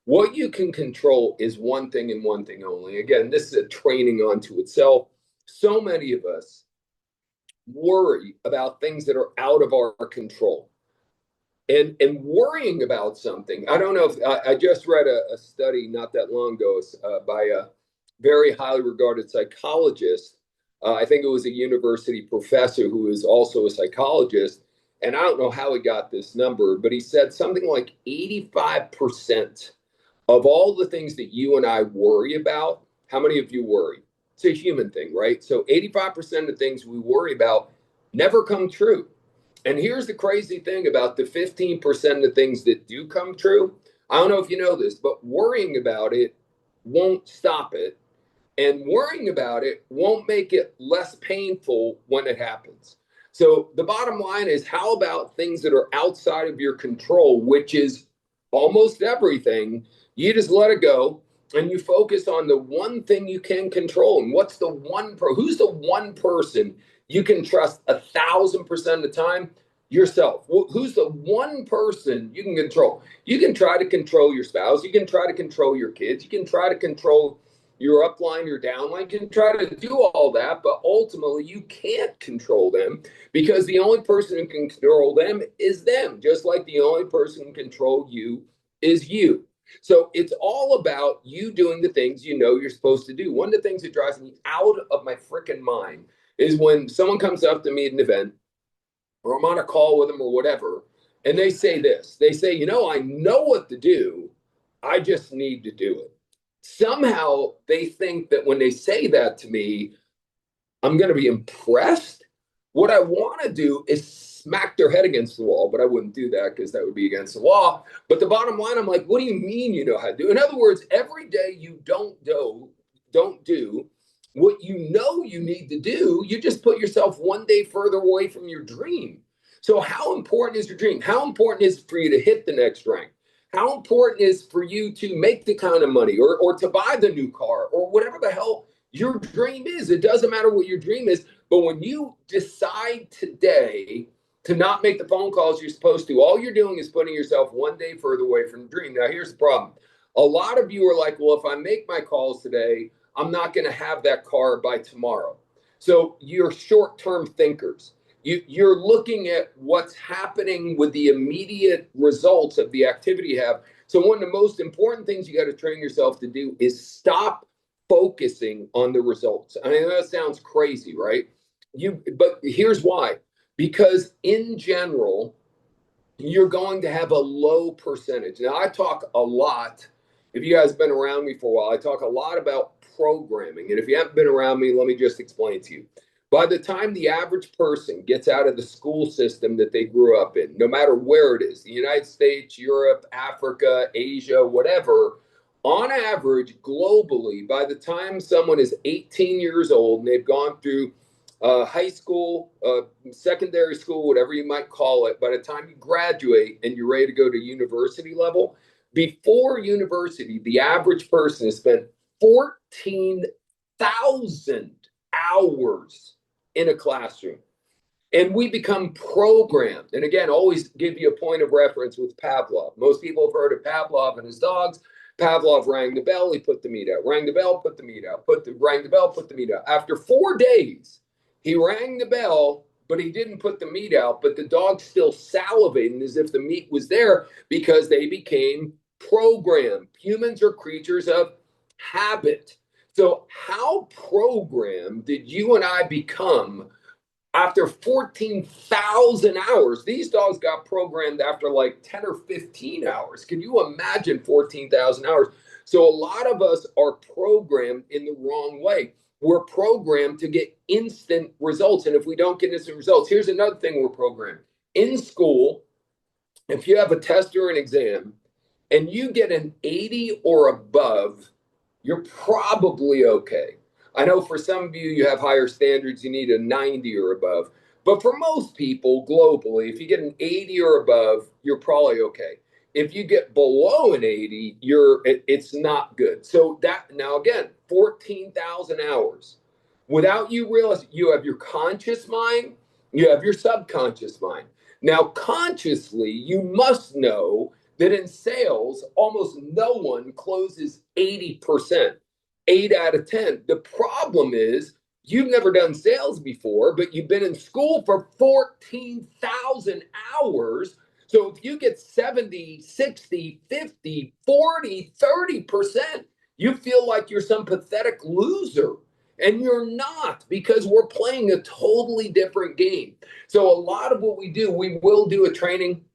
What you can control is one thing and one thing only. Again, this is a training onto itself. So many of us worry about things that are out of our control. And worrying about something, I don't know if I just read a study not that long ago by a very highly regarded psychologist. I think it was a university professor who is also a psychologist. And I don't know how he got this number, but he said something like 85% of all the things that you and I worry about. How many of you worry? It's a human thing, right? So 85% of things we worry about never come true. And here's the crazy thing about the 15% of things that do come true. I don't know if you know this, but worrying about it won't stop it. And worrying about it won't make it less painful when it happens. So the bottom line is, how about things that are outside of your control, which is almost everything? You just let it go and you focus on the one thing you can control. And what's the who's the one person you can trust 1,000% of the time? Yourself. Who's the one person you can control? You can try to control your spouse. You can try to control your kids. You can try to control your upline, your downline. You can try to do all that, but ultimately you can't control them, because the only person who can control them is them, just like the only person who can control you is you. So it's all about you doing the things you know you're supposed to do. One of the things that drives me out of my freaking mind is when someone comes up to me at an event, or I'm on a call with them or whatever, and they say this. They say, I know what to do. I just need to do it. Somehow they think that when they say that to me, I'm going to be impressed. What I want to do is smack their head against the wall, but I wouldn't do that because that would be against the law. But the bottom line, I'm like, what do you mean you know how to do? In other words, every day you don't do what you know you need to do, you just put yourself one day further away from your dream. So how important is your dream? How important is it for you to hit the next rank? How important is for you to make the kind of money, or to buy the new car, or whatever the hell your dream is? It doesn't matter what your dream is. But when you decide today to not make the phone calls you're supposed to, all you're doing is putting yourself one day further away from the dream. Now, here's the problem. A lot of you are like, well, if I make my calls today, I'm not going to have that car by tomorrow. So you're short-term thinkers. You're looking at what's happening with the immediate results of the activity you have. So one of the most important things you got to train yourself to do is stop focusing on the results. I mean, that sounds crazy, right? But here's why. Because in general, you're going to have a low percentage. Now, I talk a lot. If you guys have been around me for a while, I talk a lot about programming. And if you haven't been around me, let me just explain to you. By the time the average person gets out of the school system that they grew up in, no matter where it is, the United States, Europe, Africa, Asia, whatever, on average, globally, by the time someone is 18 years old and they've gone through high school, secondary school, whatever you might call it, by the time you graduate and you're ready to go to university level, before university, the average person has spent 14,000 hours in a classroom. And we become programmed. And again, always give you a point of reference with Pavlov. Most people have heard of Pavlov and his dogs. Pavlov rang the bell, he put the meat out. Rang the bell, put the meat out. Rang the bell, put the meat out. After 4 days, he rang the bell, but he didn't put the meat out. But the dog's still salivating as if the meat was there, because they became programmed. Humans are creatures of habit. So how programmed did you and I become after 14,000 hours? These dogs got programmed after like 10 or 15 hours. Can you imagine 14,000 hours? So a lot of us are programmed in the wrong way. We're programmed to get instant results. And if we don't get instant results, here's another thing we're programmed. In school, if you have a test or an exam and you get an 80 or above, you're probably okay. I know for some of you, you have higher standards, you need a 90 or above. But for most people globally, if you get an 80 or above, you're probably okay. If you get below an 80, it's not good. So that, now again, 14,000 hours. Without you realize, you have your conscious mind, you have your subconscious mind. Now, consciously, you must know that in sales, almost no one closes 80%, 8 out of 10. The problem is you've never done sales before, but you've been in school for 14,000 hours. So if you get 70, 60, 50, 40, 30%, you feel like you're some pathetic loser. And you're not, because we're playing a totally different game. So a lot of what we do, we will do a training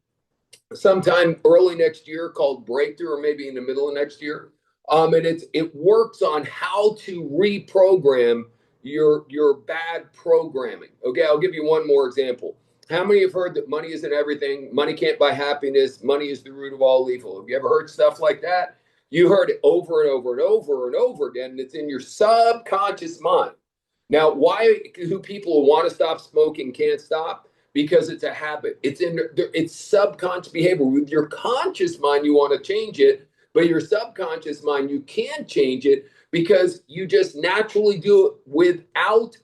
sometime early next year called Breakthrough, or maybe in the middle of next year. And it works on how to reprogram your bad programming. Okay, I'll give you one more example. How many have heard that money isn't everything? Money can't buy happiness. Money is the root of all evil. Have you ever heard stuff like that? You heard it over and over and over and over again. And it's in your subconscious mind. Now, why do people who want to stop smoking can't stop? Because it's a habit. It's subconscious behavior. With your conscious mind, you want to change it, but your subconscious mind, you can't change it because you just naturally do it without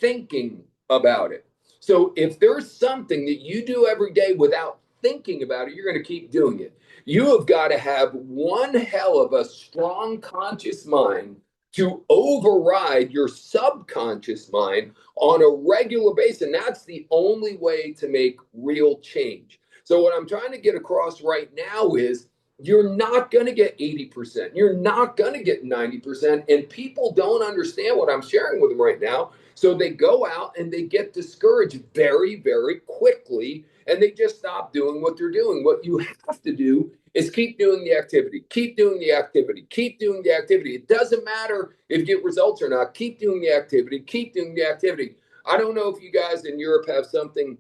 thinking about it. So if there's something that you do every day without thinking about it, you're going to keep doing it. You have got to have one hell of a strong conscious mind to override your subconscious mind on a regular basis. And that's the only way to make real change. So what I'm trying to get across right now is you're not going to get 80%. You're not going to get 90%. And people don't understand what I'm sharing with them right now. So they go out and they get discouraged very, very quickly. And they just stop doing what they're doing. What you have to do is keep doing the activity, keep doing the activity, keep doing the activity. It doesn't matter if you get results or not. Keep doing the activity, keep doing the activity. I don't know if you guys in Europe have something.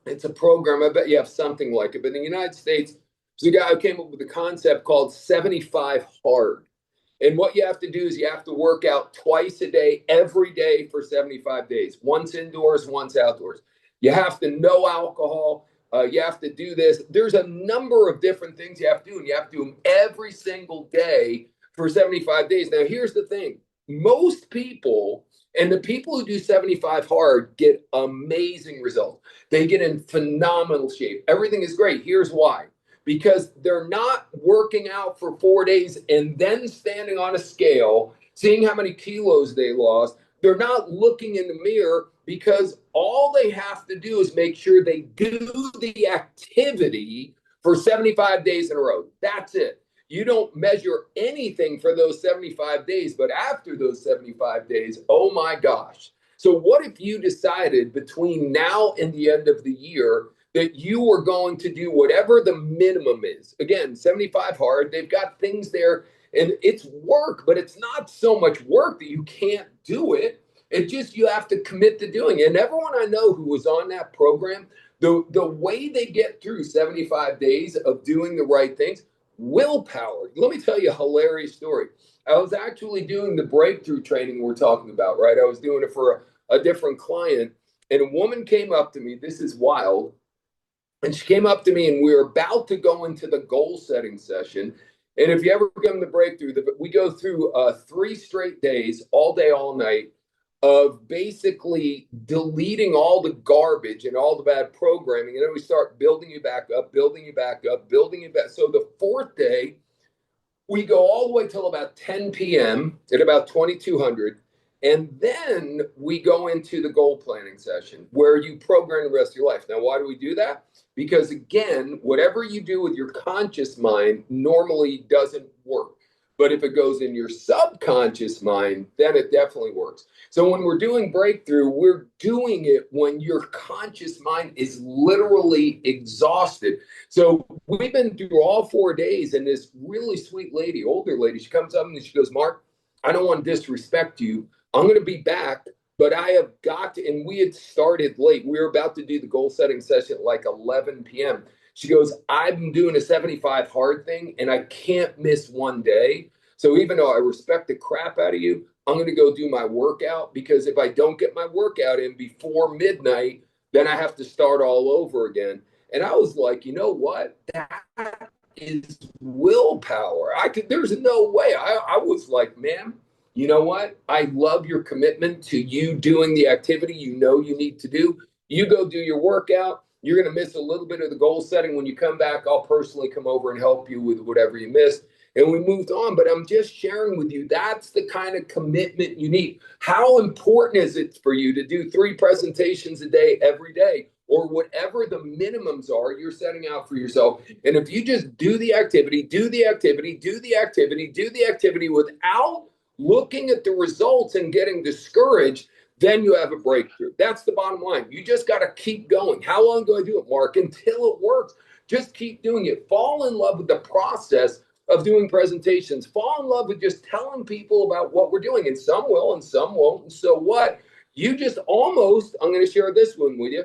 It's a program. I bet you have something like it. But in the United States, there's a guy who came up with a concept called 75 hard. And what you have to do is you have to work out twice a day, every day for 75 days. Once indoors, once outdoors. You have to no alcohol. You have to do this. There's a number of different things you have to do, and you have to do them every single day for 75 days. Now, here's the thing. Most people, and the people who do 75 hard, get amazing results. They get in phenomenal shape. Everything is great. Here's why. Because they're not working out for 4 days and then standing on a scale, seeing how many kilos they lost. They're not looking in the mirror, because all they have to do is make sure they do the activity for 75 days in a row. That's it. You don't measure anything for those 75 days, but after those 75 days, oh my gosh. So what if you decided between now and the end of the year that you were going to do whatever the minimum is? Again, 75 hard, they've got things there, and it's work, but it's not so much work that you can't do it. It just, you have to commit to doing it. And everyone I know who was on that program, the way they get through 75 days of doing the right things, willpower. Let me tell you a hilarious story. I was actually doing the breakthrough training we're talking about, right? I was doing it for a different client, and a woman came up to me. This is wild. And she came up to me, and we were about to go into the goal setting session. And if you ever come to breakthrough, we go through 3 straight days, all day, all night, of basically deleting all the garbage and all the bad programming. And then we start building you back up, building you back up, building you back. So the 4th day, we go all the way till about 10 p.m. at about 2200. And then we go into the goal planning session where you program the rest of your life. Now, why do we do that? Because again, whatever you do with your conscious mind normally doesn't work. But if it goes in your subconscious mind, then it definitely works. So when we're doing breakthrough, we're doing it when your conscious mind is literally exhausted. So we've been through all 4 days, and this really sweet lady, older lady, she comes up and she goes, "Marc, I don't want to disrespect you. I'm going to be back, but I have got to," and we had started late. We were about to do the goal setting session at like 11 p.m. She goes, "I'm doing a 75 hard thing, and I can't miss one day. So even though I respect the crap out of you, I'm going to go do my workout, because if I don't get my workout in before midnight, then I have to start all over again. And I was like, you know what? That is willpower. There's no way. I was like, man, you know what? I love your commitment to you doing the activity you know you need to do. You go do your workout. You're going to miss a little bit of the goal setting. When you come back, I'll personally come over and help you with whatever you missed. And we moved on. But I'm just sharing with you, that's the kind of commitment you need. How important is it for you to do 3 presentations a day every day, or whatever the minimums are you're setting out for yourself? And if you just do the activity, do the activity, do the activity, do the activity without looking at the results and getting discouraged, then you have a breakthrough. That's the bottom line. You just got to keep going. How long do I do it, Mark? Until it works. Just keep doing it. Fall in love with the process of doing presentations. Fall in love with just telling people about what we're doing. And some will and some won't. And so what? You just almost, I'm going to share this one with you.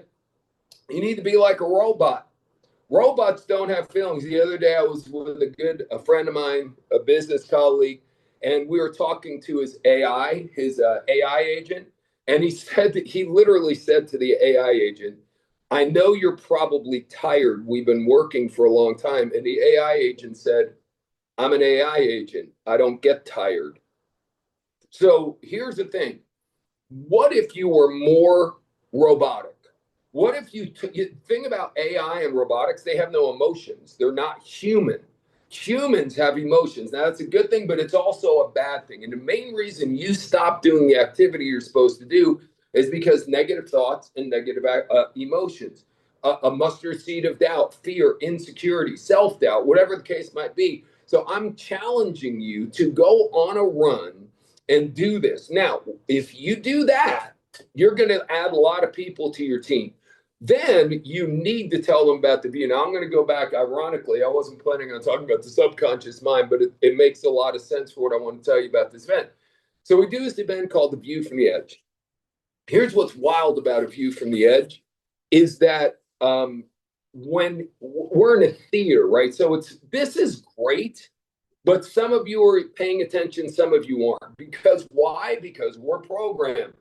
You need to be like a robot. Robots don't have feelings. The other day I was with a friend of mine, a business colleague, and we were talking to his AI agent. And he literally said to the AI agent, I know you're probably tired. We've been working for a long time. And the AI agent said, I'm an AI agent. I don't get tired. So here's the thing. What if you were more robotic? What if you think about AI and robotics? They have no emotions. They're not human. Humans have emotions. Now, that's a good thing, but it's also a bad thing. And the main reason you stop doing the activity you're supposed to do is because negative thoughts and negative emotions, a mustard seed of doubt, fear, insecurity, self-doubt, whatever the case might be. So I'm challenging you to go on a run and do this. Now, if you do that, you're going to add a lot of people to your team. Then you need to tell them about the view. Now, I'm going to go back. Ironically, I wasn't planning on talking about the subconscious mind, but it makes a lot of sense for what I want to tell you about this event. So we do this event called the View from the Edge. Here's what's wild about a view from the edge is that when we're in a theater, right? So this is great, but some of you are paying attention, some of you aren't. Because why? Because we're programmed.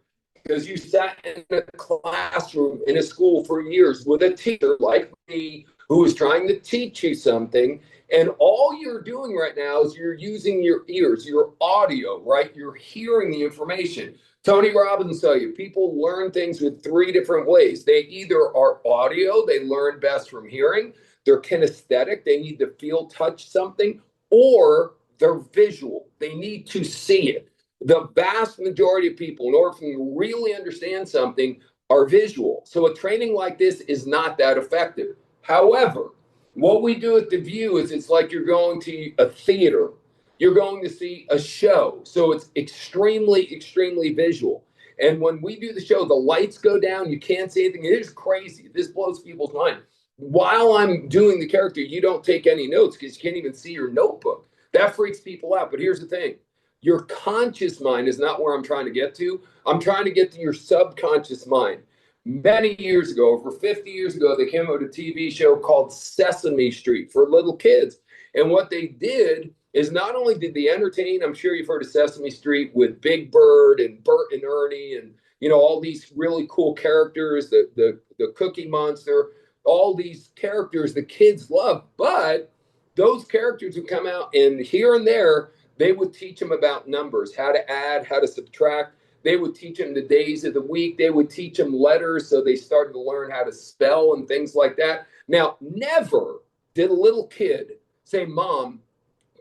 Because you sat in a classroom in a school for years with a teacher like me who was trying to teach you something. And all you're doing right now is you're using your ears, your audio, right? You're hearing the information. Tony Robbins tell you, people learn things with 3 different ways. They either are audio, they learn best from hearing, they're kinesthetic, they need to feel, touch something, or they're visual, they need to see it. The vast majority of people, in order for them to really understand something, are visual. So a training like this is not that effective. However, what we do at The View is it's like you're going to a theater. You're going to see a show. So it's extremely, extremely visual. And when we do the show, the lights go down. You can't see anything. It is crazy. This blows people's mind. While I'm doing the character, you don't take any notes because you can't even see your notebook. That freaks people out. But here's the thing. Your conscious mind is not where I'm trying to get to. I'm trying to get to your subconscious mind. Many years ago, over 50 years ago, they came out with a TV show called Sesame Street for little kids. And what they did is not only did they entertain, I'm sure you've heard of Sesame Street with Big Bird and Bert and Ernie and, all these really cool characters, the Cookie Monster, all these characters the kids love. But those characters would come out and here and there, they would teach them about numbers, how to add, how to subtract. They would teach them the days of the week. They would teach them letters, so they started to learn how to spell and things like that. Now, never did a little kid say, Mom,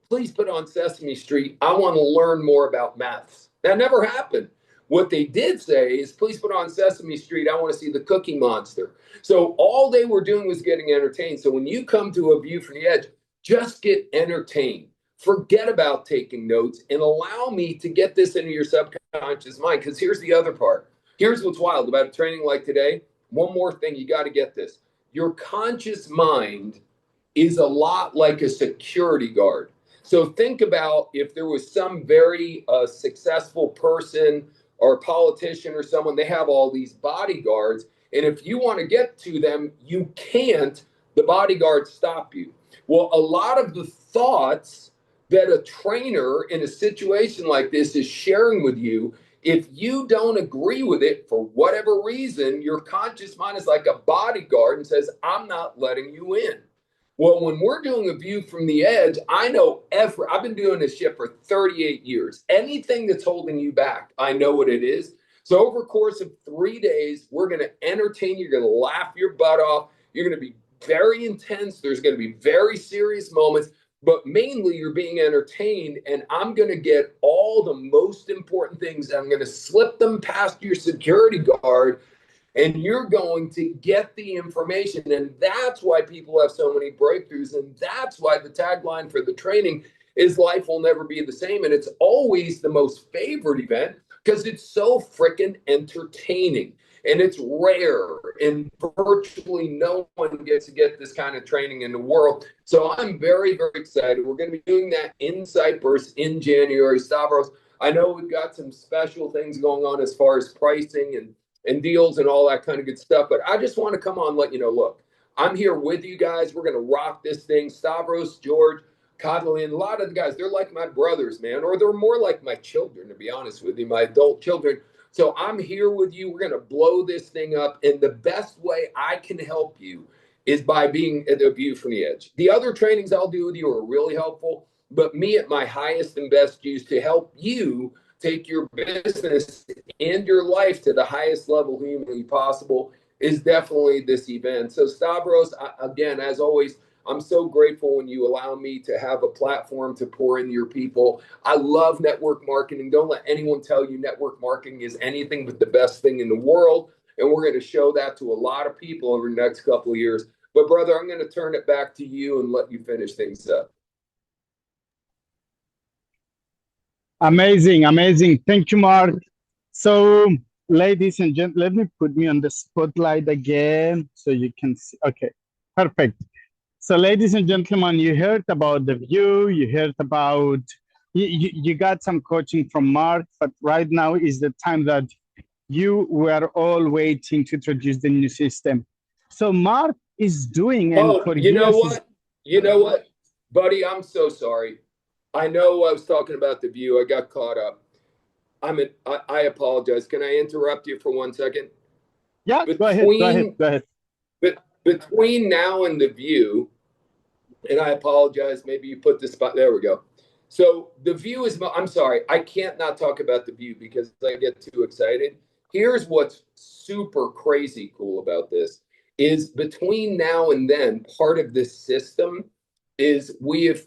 please put on Sesame Street. I want to learn more about maths. That never happened. What they did say is, please put on Sesame Street. I want to see the Cookie Monster. So all they were doing was getting entertained. So when you come to A View from the Edge, just get entertained. Forget about taking notes and allow me to get this into your subconscious mind. Because here's the other part. Here's what's wild about a training like today. One more thing, you got to get this. Your conscious mind is a lot like a security guard. So think about if there was some very successful person or politician or someone, they have all these bodyguards. And if you want to get to them, you can't, the bodyguards stop you. Well, a lot of the thoughts that a trainer in a situation like this is sharing with you If you don't agree with it for whatever reason, your conscious mind is like a bodyguard and says, I'm not letting you in. Well, when we're doing a view from the edge, I know I've been doing this shit for 38 years. Anything that's holding you back, I know what it is. So over the course of 3 days, we're going to entertain you. You're going to laugh your butt off. You're going to be very intense. There's going to be very serious moments, but mainly you're being entertained. And I'm going to get all the most important things. I'm going to slip them past your security guard, and you're going to get the information. And that's why people have so many breakthroughs. And that's why the tagline for the training is life will never be the same. And it's always the most favorite event because it's so freaking entertaining. And it's rare, and virtually no one gets to get this kind of training in the world. So I'm very, very excited. We're going to be doing that in Cyprus in January. Stavros, I know we've got some special things going on as far as pricing and deals and all that kind of good stuff. But I just want to come on and let you know, look, I'm here with you guys. We're going to rock this thing. Stavros, George, Catalin, a lot of the guys, they're like my brothers, man, or they're more like my children, to be honest with you, my adult children. So I'm here with you. We're going to blow this thing up. And the best way I can help you is by being at the view from the edge. The other trainings I'll do with you are really helpful, but me at my highest and best use to help you take your business and your life to the highest level humanly possible is definitely this event. So Stavros, again, as always, I'm so grateful when you allow me to have a platform to pour into your people. I love network marketing. Don't let anyone tell you network marketing is anything but the best thing in the world. And we're going to show that to a lot of people over the next couple of years. But brother, I'm going to turn it back to you and let you finish things up.
Amazing, amazing. Thank you, Mark. So, ladies and gentlemen, let me put me on the spotlight again so you can see. Okay, perfect. So, ladies and gentlemen, you heard about the view, you heard about, you got some coaching from Mark, but right now is the time that you were all waiting to introduce the new system. So, Mark is doing, and for
you know
years,
what? You know what, buddy? I'm so sorry. I know I was talking about the view. I got caught up. I apologize. Can I interrupt you for 1 second?
Yeah, go ahead.
Between now and the view, and I apologize, maybe you put the spot, there we go. So the view is, I'm sorry, I can't not talk about the view because I get too excited. Here's what's super crazy cool about this is between now and then, part of this system is we have,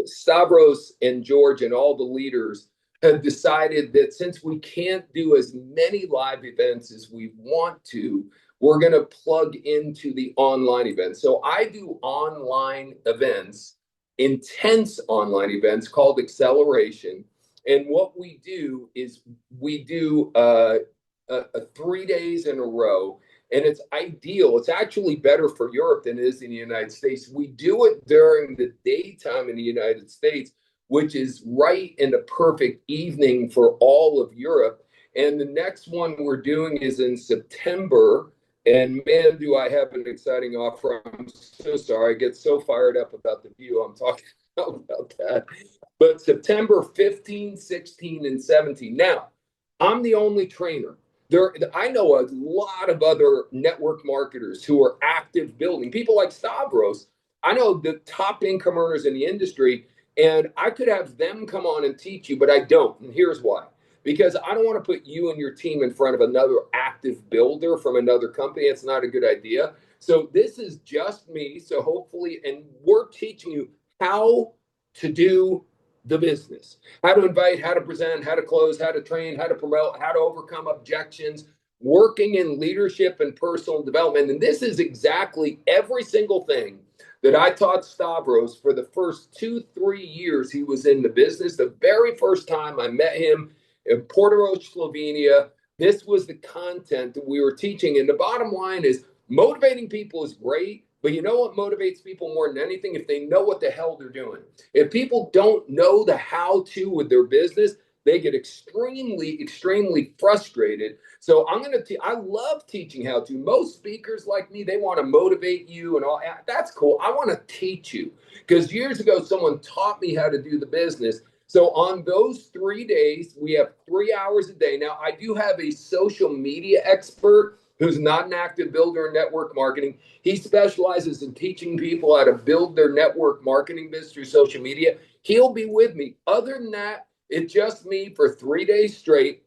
Stavros and George and all the leaders have decided that since we can't do as many live events as we want to, we're going to plug into the online events. So I do online events, intense online events called Acceleration. And what we do is we do 3 days in a row. And it's ideal. It's actually better for Europe than it is in the United States. We do it during the daytime in the United States, which is right in the perfect evening for all of Europe. And the next one we're doing is in September. And man, do I have an exciting offer. I'm so sorry. I get so fired up about the view. I'm talking about that. But September 15, 16, and 17. Now, I'm the only trainer. I know a lot of other network marketers who are active building. People like Stavros. I know the top income earners in the industry, and I could have them come on and teach you, but I don't. And here's why. Because I don't want to put you and your team in front of another active builder from another company. It's not a good idea. So this is just me. So hopefully, and we're teaching you how to do the business, how to invite, how to present, how to close, how to train, how to promote, how to overcome objections, working in leadership and personal development. And this is exactly every single thing that I taught Stavros for the first 2-3 years he was in the business. The very first time I met him in Porto, Slovenia, this was the content that we were teaching. And the bottom line is motivating people is great. But you know what motivates people more than anything? If they know what the hell they're doing. If people don't know the how-to with their business, they get extremely, extremely frustrated. So I love teaching how to. Most speakers like me, they want to motivate you and all. That's cool. I want to teach you. Because years ago, someone taught me how to do the business. So on those 3 days, we have 3 hours a day. Now, I do have a social media expert who's not an active builder in network marketing. He specializes in teaching people how to build their network marketing business through social media. He'll be with me. Other than that, it's just me for 3 days straight.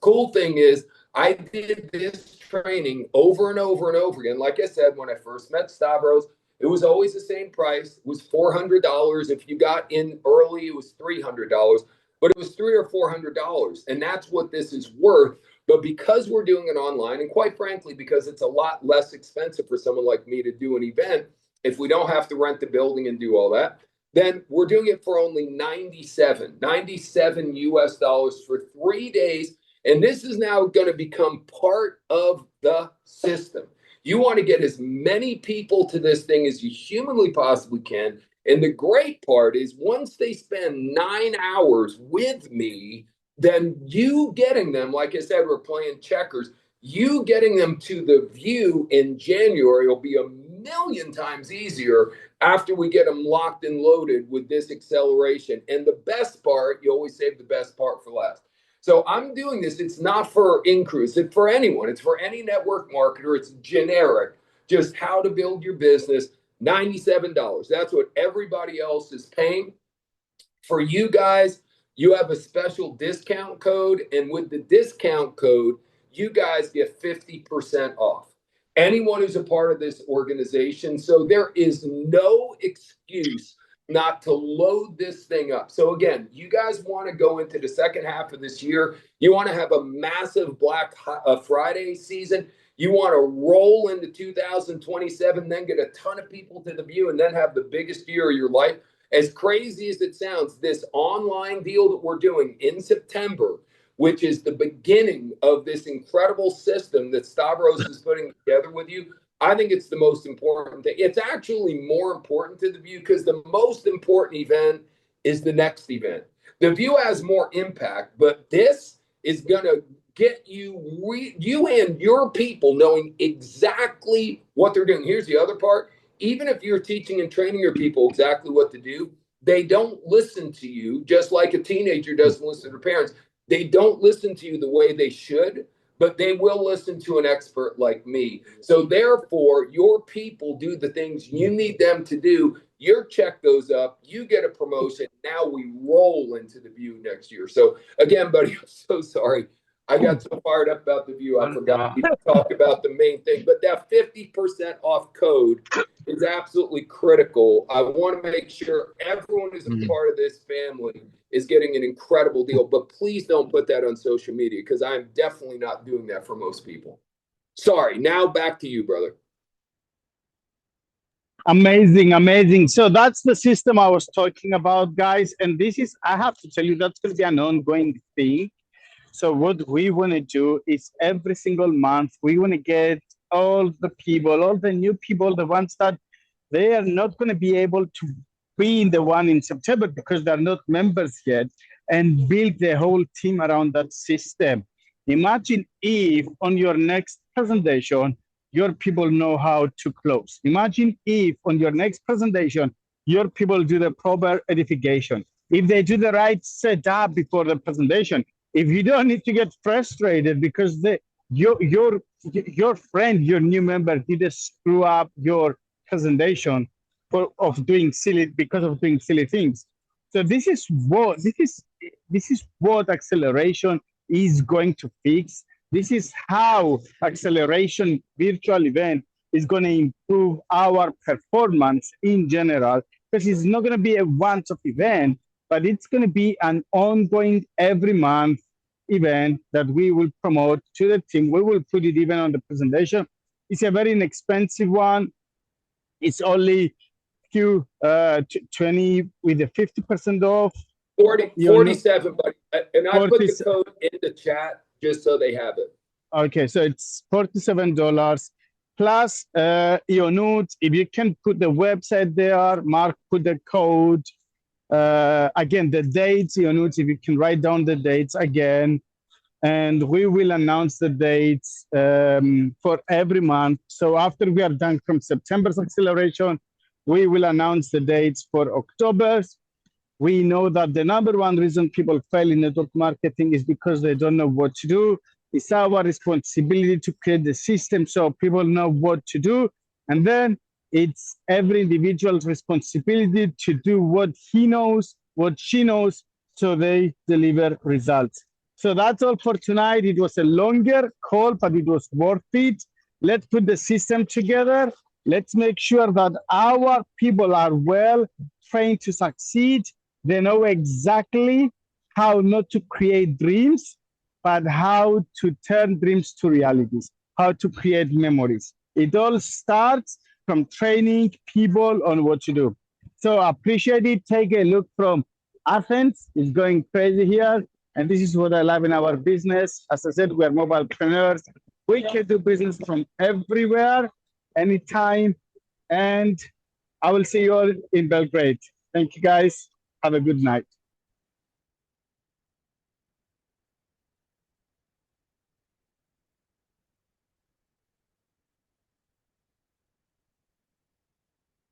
Cool thing is, I did this training over and over and over again. Like I said, when I first met Stavros, it was always the same price. It was $400. If you got in early, it was $300, but it was $300 or $400. And that's what this is worth. But because we're doing it online, and quite frankly, because it's a lot less expensive for someone like me to do an event, if we don't have to rent the building and do all that, then we're doing it for only 97 US dollars for 3 days. And this is now going to become part of the system. You want to get as many people to this thing as you humanly possibly can. And the great part is once they spend 9 hours with me, then you getting them, like I said, we're playing checkers, you getting them to the view in January will be a million times easier after we get them locked and loaded with this acceleration. And the best part, you always save the best part for last. So I'm doing this. It's not for in-crews. It's for anyone. It's for any network marketer. It's generic. Just how to build your business. $97. That's what everybody else is paying. For you guys, you have a special discount code. And with the discount code, you guys get 50% off. Anyone who's a part of this organization. So there is no excuse not to load this thing up. So again, you guys want to go into the second half of this year. You want to have a massive Black Friday season. You want to roll into 2027, then get a ton of people to the view and then have the biggest year of your life. As crazy as it sounds, this online deal that we're doing in September, which is the beginning of this incredible system that Stavros is putting together with you, I think it's the most important thing. It's actually more important to the view because the most important event is the next event. The view has more impact, but this is going to get you and your people knowing exactly what they're doing. Here's the other part. Even if you're teaching and training your people exactly what to do, they don't listen to you just like a teenager doesn't listen to their parents. They don't listen to you the way they should, but they will listen to an expert like me. So therefore, your people do the things you need them to do. Your check goes up, you get a promotion. Now we roll into the view next year. So again, buddy, I'm so sorry. I got so fired up about the view, I forgot to talk about the main thing. But that 50% off code is absolutely critical. I want to make sure everyone who's a part of this family is getting an incredible deal. But please don't put that on social media because I'm definitely not doing that for most people. Sorry. Now back to you, brother.
Amazing, amazing. So that's the system I was talking about, guys. And this is, I have to tell you, that's going to be an ongoing thing. So what we want to do is every single month, we want to get all the people, all the new people, the ones that they are not going to be able to be in the one in September because they're not members yet, and build the whole team around that system. Imagine if on your next presentation, your people know how to close. Imagine if on your next presentation, your people do the proper edification. If they do the right setup before the presentation, if you don't need to get frustrated because your friend, your new member, did screw up your presentation of doing silly things. So this is what acceleration is going to fix. This is how acceleration virtual event is going to improve our performance in general, because it's not going to be a once-off event, but it's going to be an ongoing every month event that we will promote to the team. We will put it even on the presentation. It's a very inexpensive one. It's only 20 with a 50% off.
47, buddy. And I put the code in the chat just so they have it.
Okay, so it's $47 plus Ionut. If you can put the website there, Marc put the code. Again, the dates, Ionut, if you can write down the dates again. And we will announce the dates for every month. So after we are done from September's acceleration, we will announce the dates for October's. We know that the number one reason people fail in network marketing is because they don't know what to do. It's our responsibility to create the system so people know what to do. And then it's every individual's responsibility to do what he knows, what she knows, so they deliver results. So that's all for tonight. It was a longer call, but it was worth it. Let's put the system together. Let's make sure that our people are well trained to succeed. They know exactly how not to create dreams, but how to turn dreams to realities, how to create memories. It all starts from training people on what to do. So appreciate it. Take a look from Athens. It's going crazy here. And this is what I love in our business. As I said, we're mobile entrepreneurs. We can do business from everywhere, anytime. And I will see you all in Belgrade. Thank you, guys. Have a good night.